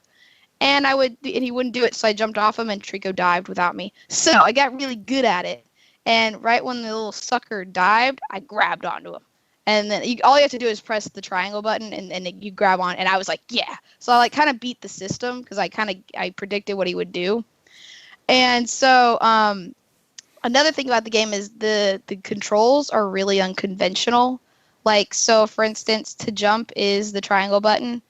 And he wouldn't do it, so I jumped off him, and Trico dived without me. So I got really good at it. And right when the little sucker dived, I grabbed onto him. And then all you have to do is press the triangle button, and you grab on. And I was like, yeah. So I kind of beat the system because I predicted what he would do. And so another thing about the game is the controls are really unconventional. Like, so for instance, to jump is the triangle button,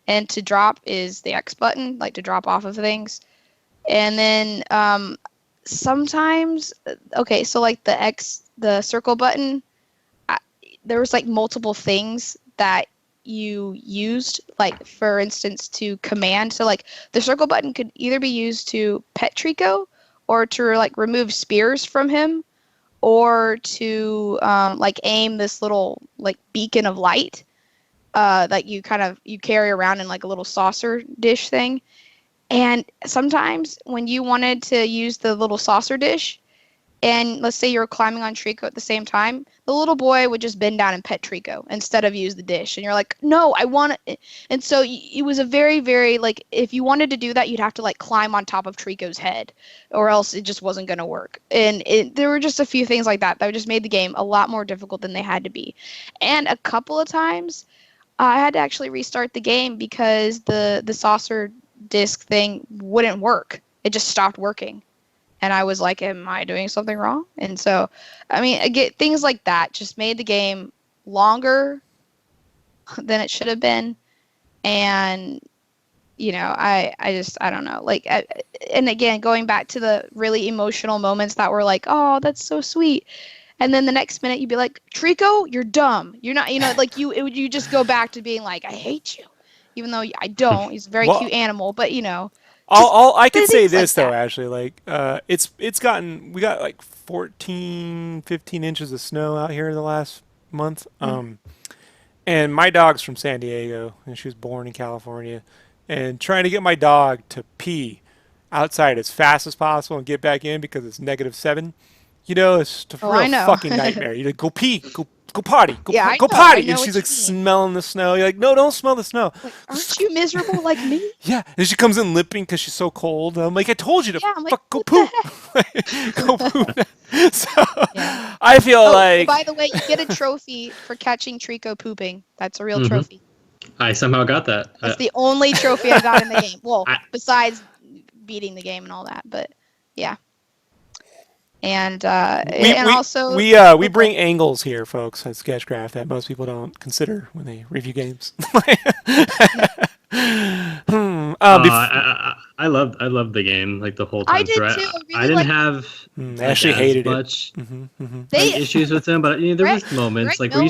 and to drop is the X button, like to drop off of things. And then sometimes, okay, so like the circle button, there was like multiple things that you used, like for instance to command. So like the circle button could either be used to pet Trico, or to like remove spears from him, or to like aim this little like beacon of light that you carry around in like a little saucer dish thing. And sometimes when you wanted to use the little saucer dish, and let's say you were climbing on Trico at the same time, the little boy would just bend down and pet Trico instead of use the dish. And you're like, no, I want it. And so it was a very, very, like, if you wanted to do that, you'd have to like climb on top of Trico's head, or else it just wasn't going to work. And there were just a few things like that just made the game a lot more difficult than they had to be. And a couple of times I had to actually restart the game because the saucer disc thing wouldn't work. It just stopped working. And I was like, am I doing something wrong? And so, I mean, again, things like that just made the game longer than it should have been. And, I don't know. Like, and again, going back to the really emotional moments that were like, oh, that's so sweet. And then the next minute you'd be like, Trico, you're dumb. You're not, like you just go back to being like, I hate you. Even though I don't. He's a very cute animal, but I could say this like though, Ashley. Like, we got like 14, 15 inches of snow out here in the last month. And my dog's from San Diego, and she was born in California. And trying to get my dog to pee outside as fast as possible and get back in because it's -7, You know, it's a Oh, I real know. fucking nightmare. You like, go pee, go potty, Yeah, I go know. I potty, know and what she's you like mean. smelling the snow. You're like, no, don't smell the snow. Like, aren't you miserable like me? Yeah, and she comes in limping because she's so cold. I'm like, I told you to Yeah, I'm like, go what the poop, heck? go poop. So Yeah. I feel Oh, like by the way, you get a trophy for catching Trico pooping. That's a real Mhm. trophy. I somehow got that. That's the only trophy I got in the game. Well, I, besides beating the game and all that, but yeah. And we and we also, we okay. bring angles here, folks, at Sketchcraft that most people don't consider when they review games. I loved the game like the whole I time did through. too. I I really didn't like have I like actually as hated it. much like they issues with them, but you know, there was Greg moments like Miller.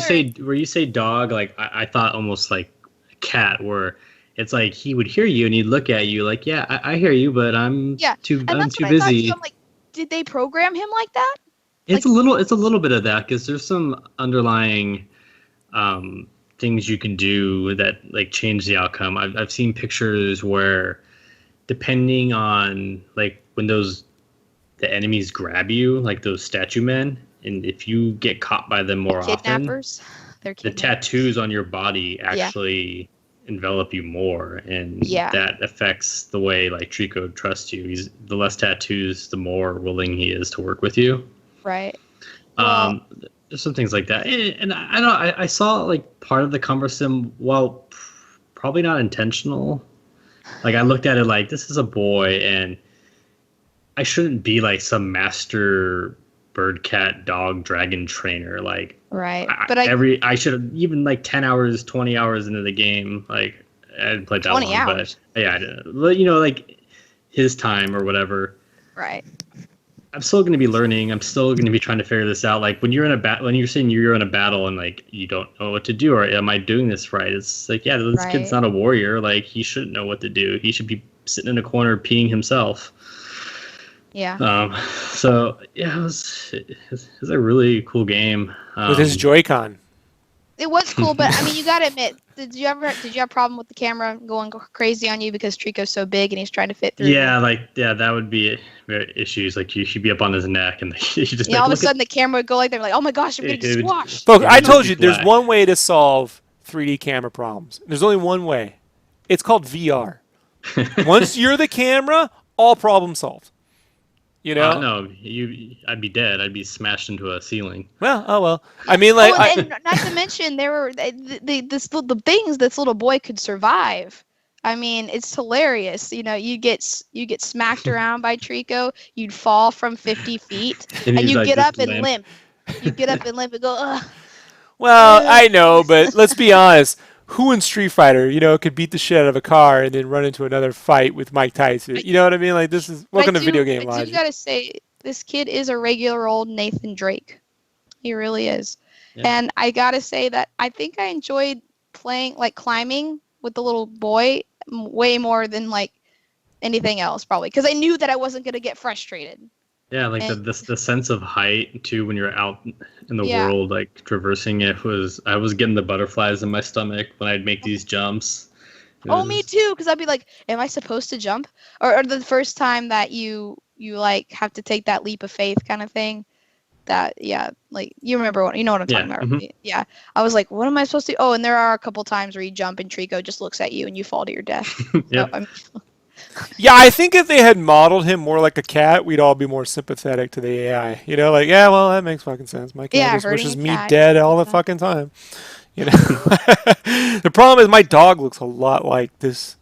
where you say dog, like I thought almost like cat, where it's like he would hear you and he'd look at you like, yeah, I hear you, but Yeah, and I'm that's too what I thought too. busy. I'm like, did they program him like that? It's Like, a little bit of that because there's some underlying things you can do that like change the outcome. I've seen pictures where depending on like when the enemies grab you, like those statue men, and if you get caught by them more often, kidnappers. They're the kidnappers. tattoos on your body Yeah. actually envelop you more, and Yeah. that affects the way like Trico trusts you. The less tattoos, the more willing he is to work with you. Right. Well, There's some things like that, and I know I saw like part of the cumbersome, well, probably not intentional. Like I looked at it like this is a boy, and I shouldn't be like some master bird, cat, dog, dragon trainer. Like right. I should have even like 10 hours, 20 hours into the game. Like I didn't play that 20 long, hours. but yeah, I didn't. You know, like his time or whatever. Right. I'm still going to be learning. I'm still going to be trying to figure this out. Like when you're in a when you're saying you're in a battle and like you don't know what to do, or am I doing this right? It's like, yeah, this kid's not a warrior. Like he shouldn't know what to do. He should be sitting in a corner peeing himself. Yeah. So yeah, it was a really cool game. With his Joy-Con. It was cool, but I mean, you gotta admit, did you have a problem with the camera going crazy on you because Trico's so big and he's trying to fit through? Yeah, that would be issues. Like you should be up on his neck, and you just all of a sudden the camera would go like they're like, oh my gosh, I'm It- getting it would- squashed. Folks, Yeah, I it told would you be there's black. one way to solve 3D camera problems. There's only one way. It's called VR. Once you're the camera, all problems solved. You know? no, I'd be dead. I'd be smashed into a ceiling. Well, oh well. I mean, like, and not to mention there were the things this little boy could survive. I mean, it's hilarious. You know, you get smacked around by Trico, you'd fall from 50 feet, and he's you like get this up and limp. limp. You get up and limp and go, ugh. well, I know, but let's be honest. Who in Street Fighter, you know, could beat the shit out of a car and then run into another fight with Mike Tyson? You know what I mean? Like, this is welcome to video game I logic. do gotta say, this kid is a regular old Nathan Drake. He really is. Yeah. And I gotta say that I think I enjoyed playing, like climbing with the little boy way more than like anything else, probably. Because I knew that I wasn't gonna get frustrated. Yeah, like the sense of height too when you're out in the Yeah. world, like traversing it I was getting the butterflies in my stomach when I'd make these jumps. Oh, me too, because I'd be like, am I supposed to jump? Or the first time that you like have to take that leap of faith kind of thing. That, yeah, like you remember what I'm talking about. mhm. Right? Yeah. I was like, what am I supposed to do? Oh, and there are a couple times where you jump and Trico just looks at you and you fall to your death. Yep. So, Yeah, I think if they had modeled him more like a cat, we'd all be more sympathetic to the AI. You know, like, yeah, well, that makes fucking sense. My cat Yeah, just hurting wishes a me cat. dead all the fucking time. You know, the problem is my dog looks a lot like this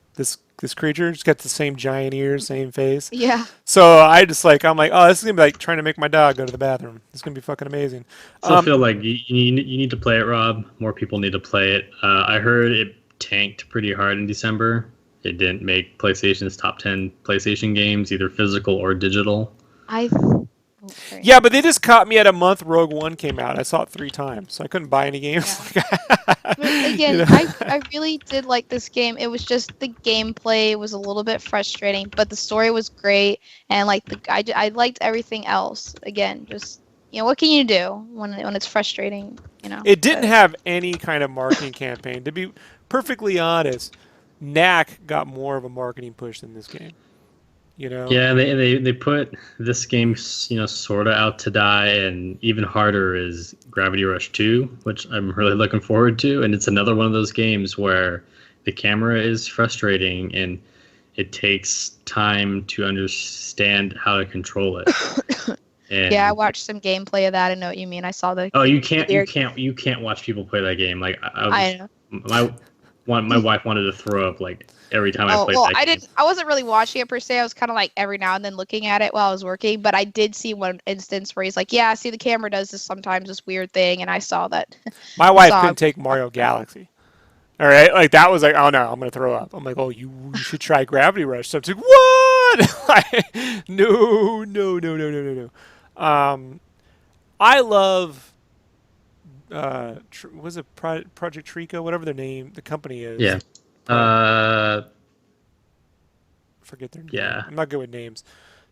creature. It's got the same giant ears, same face. yeah. So I'm like, oh, this is gonna be like trying to make my dog go to the bathroom. It's gonna be fucking amazing. I feel like you need to play it, Rob. More people need to play it. I heard it tanked pretty hard in December. It didn't make PlayStation's top 10 PlayStation games, either physical or digital. Yeah, but they just caught me at a month Rogue One came out. I saw it 3 times, so I couldn't buy any games. But again, You know? I really did like this game. It was just the gameplay was a little bit frustrating, but the story was great, and like I liked everything else. Again, just what can you do when it's frustrating? It didn't have any kind of marketing campaign. To be perfectly honest, Knack got more of a marketing push than this game. You know? Yeah, they put this game, sort of out to die, and even harder is Gravity Rush 2, which I'm really looking forward to. And it's another one of those games where the camera is frustrating and it takes time to understand how to control it. And Yeah, I watched some gameplay of that. I know what you mean. I saw the. oh, you Weird. can't watch people play that game. Like I know. my wife wanted to throw up like every time I Oh played well, that I game. didn't. I wasn't really watching it per se. I was kind of like every now and then looking at it while I was working. But I did see one instance where he's like, "Yeah, see, the camera does this sometimes, this weird thing," and I saw that. My I wife saw. couldn't take Mario Galaxy. All right, like that was like, oh no, I'm gonna throw up. I'm like, oh, you should try Gravity Rush. So I'm like, what? Like, no, no, no, no, no, no, no. I love, was it Project Trico, whatever their name, the company is. Yeah. Uh, Forget their name. yeah. I'm not good with names.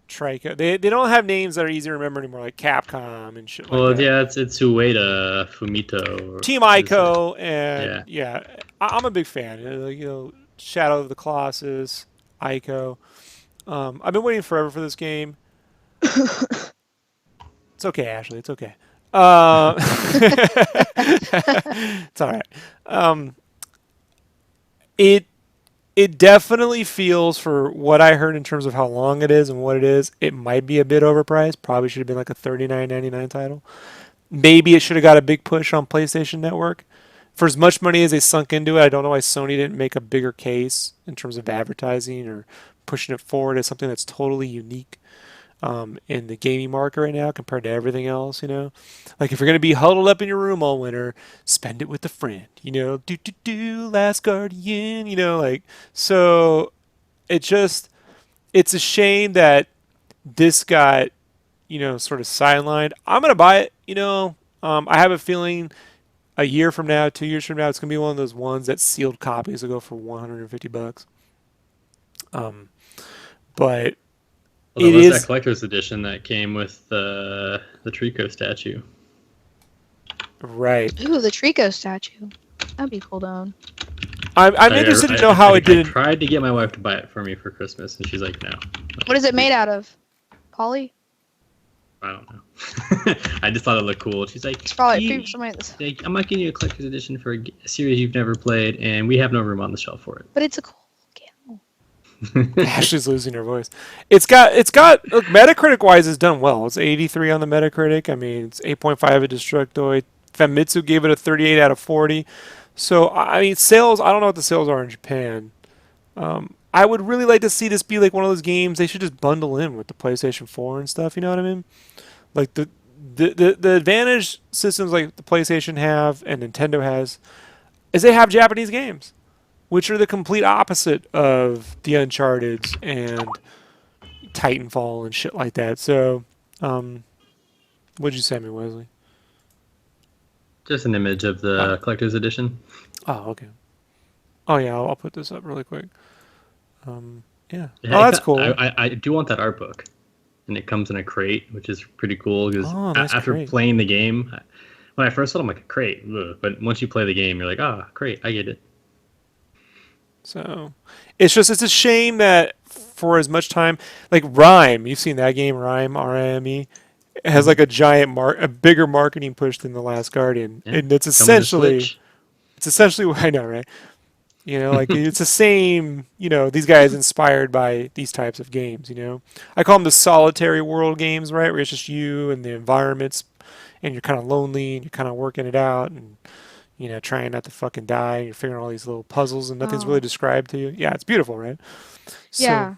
Trico. They don't have names that are easy to remember anymore, like Capcom and shit like Well, that. yeah, it's Ueda Fumito. Team Is it? Ico, and yeah, I'm a big fan. Shadow of the Colossus, Ico. I've been waiting forever for this game. It's okay, Ashley. It's okay. It's all right. It it definitely feels, for what I heard in terms of how long it is and what it is, it might be a bit overpriced. Probably should have been like a $39.99 title. Maybe it should have got a big push on PlayStation Network. For as much money as they sunk into it, I don't know why Sony didn't make a bigger case in terms of advertising or pushing it forward as something that's totally unique in the gaming market right now compared to everything else. Like if you're gonna be huddled up in your room all winter, spend it with a friend. Do do do, Last Guardian. Like so. It's a shame that this got sort of sidelined. I'm gonna buy it. I have a feeling a year from now, 2 years from now, it's gonna be one of those ones that sealed copies will go for $150. But Well, it there was that is collector's edition that came with the Trico statue. right. Ooh, the Trico statue. That'd be cool to own. I'm interested to know how it I did. tried to get my wife to buy it for me for Christmas, and she's like, "No." What is it made out of? Poly? I don't know. I just thought it looked cool. She's like, It's probably "You- somebody. like, I'm not getting you a collector's edition for a series you've never played, and we have no room on the shelf for it." But it's a cool camel. Ashley's losing her voice. It's got look, Metacritic wise it's done well. It's 83 on the Metacritic. I mean, it's 8.5 at Destructoid. Famitsu gave it a 38 out of 40. So I mean, sales. I don't know what the sales are in Japan. I would really like to see this be like one of those games they should just bundle in with the PlayStation 4 and stuff. You know what I mean? Like the advantage systems like the PlayStation have and Nintendo has is they have Japanese games, which are the complete opposite of the Uncharted's and Titanfall and shit like that. So, what'd you send me, Wesley? Just an image of the collector's edition. Oh, okay. Oh yeah, I'll put this up really quick. Yeah. Yeah, Oh, that's cool. I do want that art book, and it comes in a crate, which is pretty cool because Oh, nice after crate. playing the game, when I first saw it, I'm like, a crate, ugh. But once you play the game, you're like, crate, I get it. So, it's a shame that for as much time, like Rhyme, you've seen that game, Rhyme, RIME, it has like a bigger marketing push than The Last Guardian, Yeah. and it's Coming to essentially. Switch. It's essentially what I know, right? Like it's the same, these guys inspired by these types of games, I call them the solitary world games, right? Where it's just you and the environments and you're kind of lonely and you're kind of working it out and, trying not to fucking die and you're figuring out all these little puzzles and nothing's really described to you. Yeah, it's beautiful, right? So, Yeah.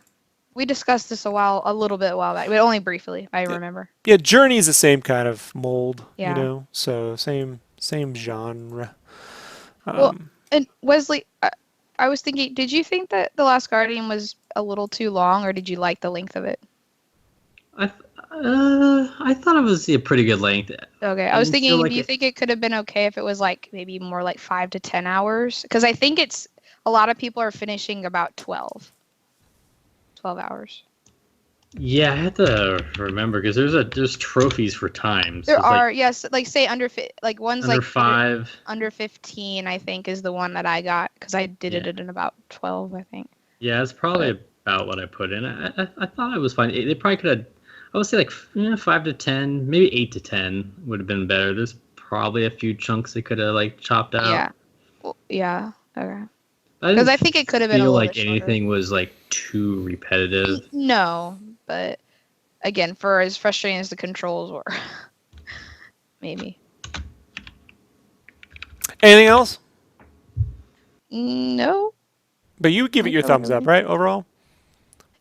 We discussed this a while back, but only briefly, I remember. yeah, Journey's the same kind of mold, Yeah. So same genre. Well, and Wesley, I was thinking, did you think that The Last Guardian was a little too long, or did you like the length of it? I thought it was a pretty good length. Okay, I was didn't feel thinking, like do you it- think it could have been okay if it was like maybe more like 5 to 10 hours? Because I think it's a lot of people are finishing about 12 hours. Yeah, I had to remember because there's trophies for times. There It's are, like yes, like say like one's under like 5. under 15, I think is the one that I got because I did Yeah. it in about 12, I think. Yeah, it's probably about what I put in. I thought I was fine. They probably could have. I would say like 5 to 10, maybe 8 to 10 would have been better. There's probably a few chunks they could have like chopped out. Yeah. Well, yeah. Okay. I Because I think it could have been a feel little like bit anything was like too repetitive. No, but again, for as frustrating as the controls were, maybe. Anything else? No. But you give it your thumbs up, right? Overall.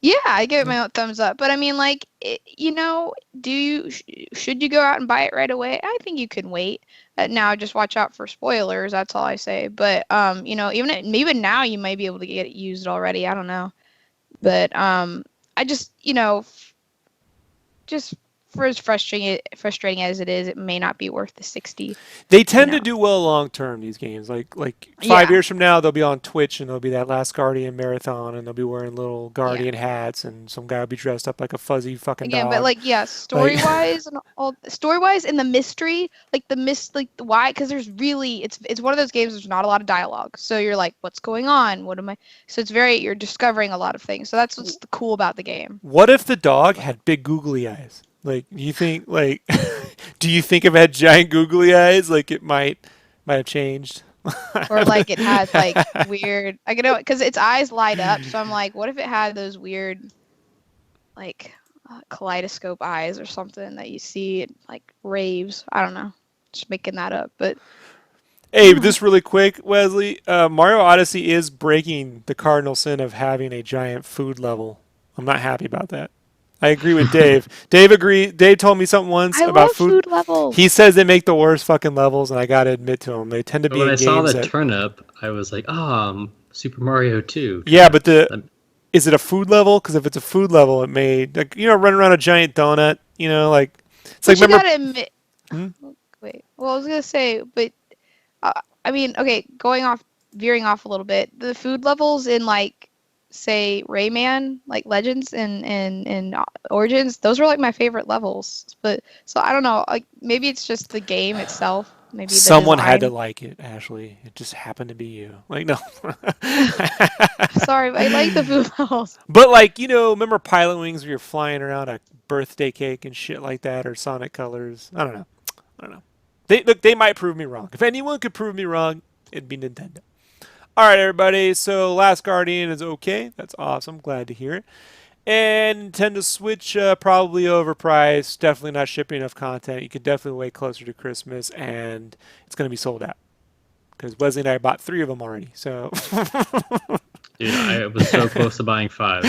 Yeah, I give it my own thumbs up. But I mean, like, should you go out and buy it right away? I think you can wait. Now, just watch out for spoilers. That's all I say. But even now, you might be able to get it used already. I don't know. But I just just for as frustrating as it is, it may not be worth the 60. They tend to do well long term, these games. Like 5 years from now, they'll be on Twitch and there'll be that Last Guardian marathon and they'll be wearing little Guardian hats and some guy will be dressed up like a fuzzy fucking dog. But story wise and all story wise and the mystery, why? Because there's really it's one of those games. There's not a lot of dialogue, so you're like, what's going on? What am I? So you're discovering a lot of things. So that's what's cool about the game. What if the dog had big googly eyes? Like, do you think if it had giant googly eyes, like it might have changed? Or like it has like weird, I know because its eyes light up. So I'm like, what if it had those weird, like kaleidoscope eyes or something that you see it like raves? I don't know, just making that up. But hey, this really quick, Wesley. Mario Odyssey is breaking the cardinal sin of having a giant food level. I'm not happy about that. I agree with Dave. Dave told me something once about food levels. He says they make the worst fucking levels, and I gotta admit to him, they tend to be. When I saw the turnip, I was like, Super Mario 2. Yeah, but is it a food level? Because if it's a food level, it may run around a giant donut. It's like. You gotta admit. Wait. Well, I was gonna say, but I mean, okay, veering off a little bit. The food levels in say Rayman, like Legends and Origins, those were like my favorite levels. But so I don't know, like maybe it's just the game itself. Maybe someone had to like it, Ashley. It just happened to be you. Like, no. Sorry, but I like the food levels. But remember Pilot Wings where you're flying around a birthday cake and shit like that, or Sonic Colors? I don't know. They might prove me wrong. If anyone could prove me wrong, it'd be Nintendo. All right, everybody. So Last Guardian is okay. That's awesome. Glad to hear it. And Nintendo Switch, probably overpriced. Definitely not shipping enough content. You could definitely wait closer to Christmas, and it's going to be sold out. Because Wesley and I bought 3 of them already. So. Dude, I was so close to buying 5.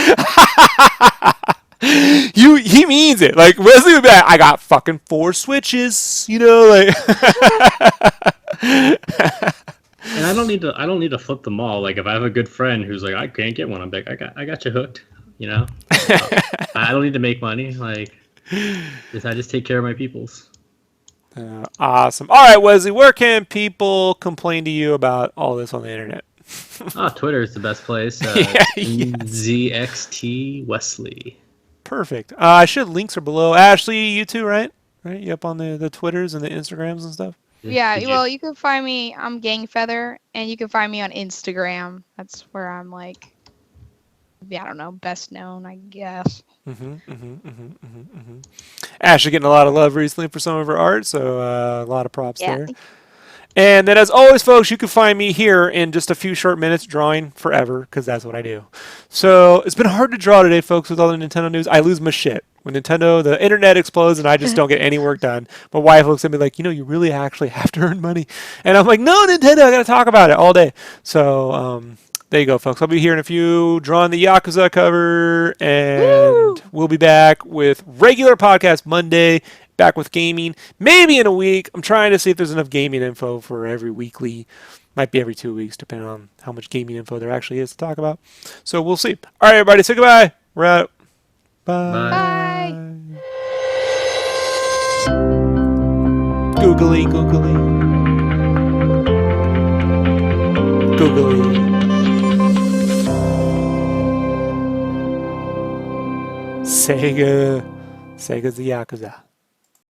He means it. Like Wesley would be like, I got fucking 4 Switches. And I don't need to flip them all. Like if I have a good friend who's like, I can't get one, I'm like, I got you hooked. I don't need to make money. Like, I just take care of my peoples. Awesome. All right, Wesley, where can people complain to you about all this on the internet? Twitter is the best place. ZXT Wesley. Perfect. I should links are below. Ashley, you too, right? Right? You up on the Twitters and the Instagrams and stuff? Yeah, well, you can find me. I'm Gangfeather, and you can find me on Instagram. That's where I'm like, I don't know, best known, I guess. Ashley getting a lot of love recently for some of her art, so a lot of props there. And then, as always, folks, you can find me here in just a few short minutes drawing forever, because that's what I do. So it's been hard to draw today, folks, with all the Nintendo news. I lose my shit. When the internet explodes and I just don't get any work done. My wife looks at me like, you really actually have to earn money. And I'm like, no, Nintendo, I got to talk about it all day. So there you go, folks. I'll be here in a few drawing the Yakuza cover, and we'll be back with regular podcast Monday. Back with gaming, maybe in a week. I'm trying to see if there's enough gaming info for every weekly. Might be every 2 weeks, depending on how much gaming info there actually is to talk about. So we'll see. All right, everybody, say goodbye. We're out. Bye. Bye. Googly. Sega's the Yakuza.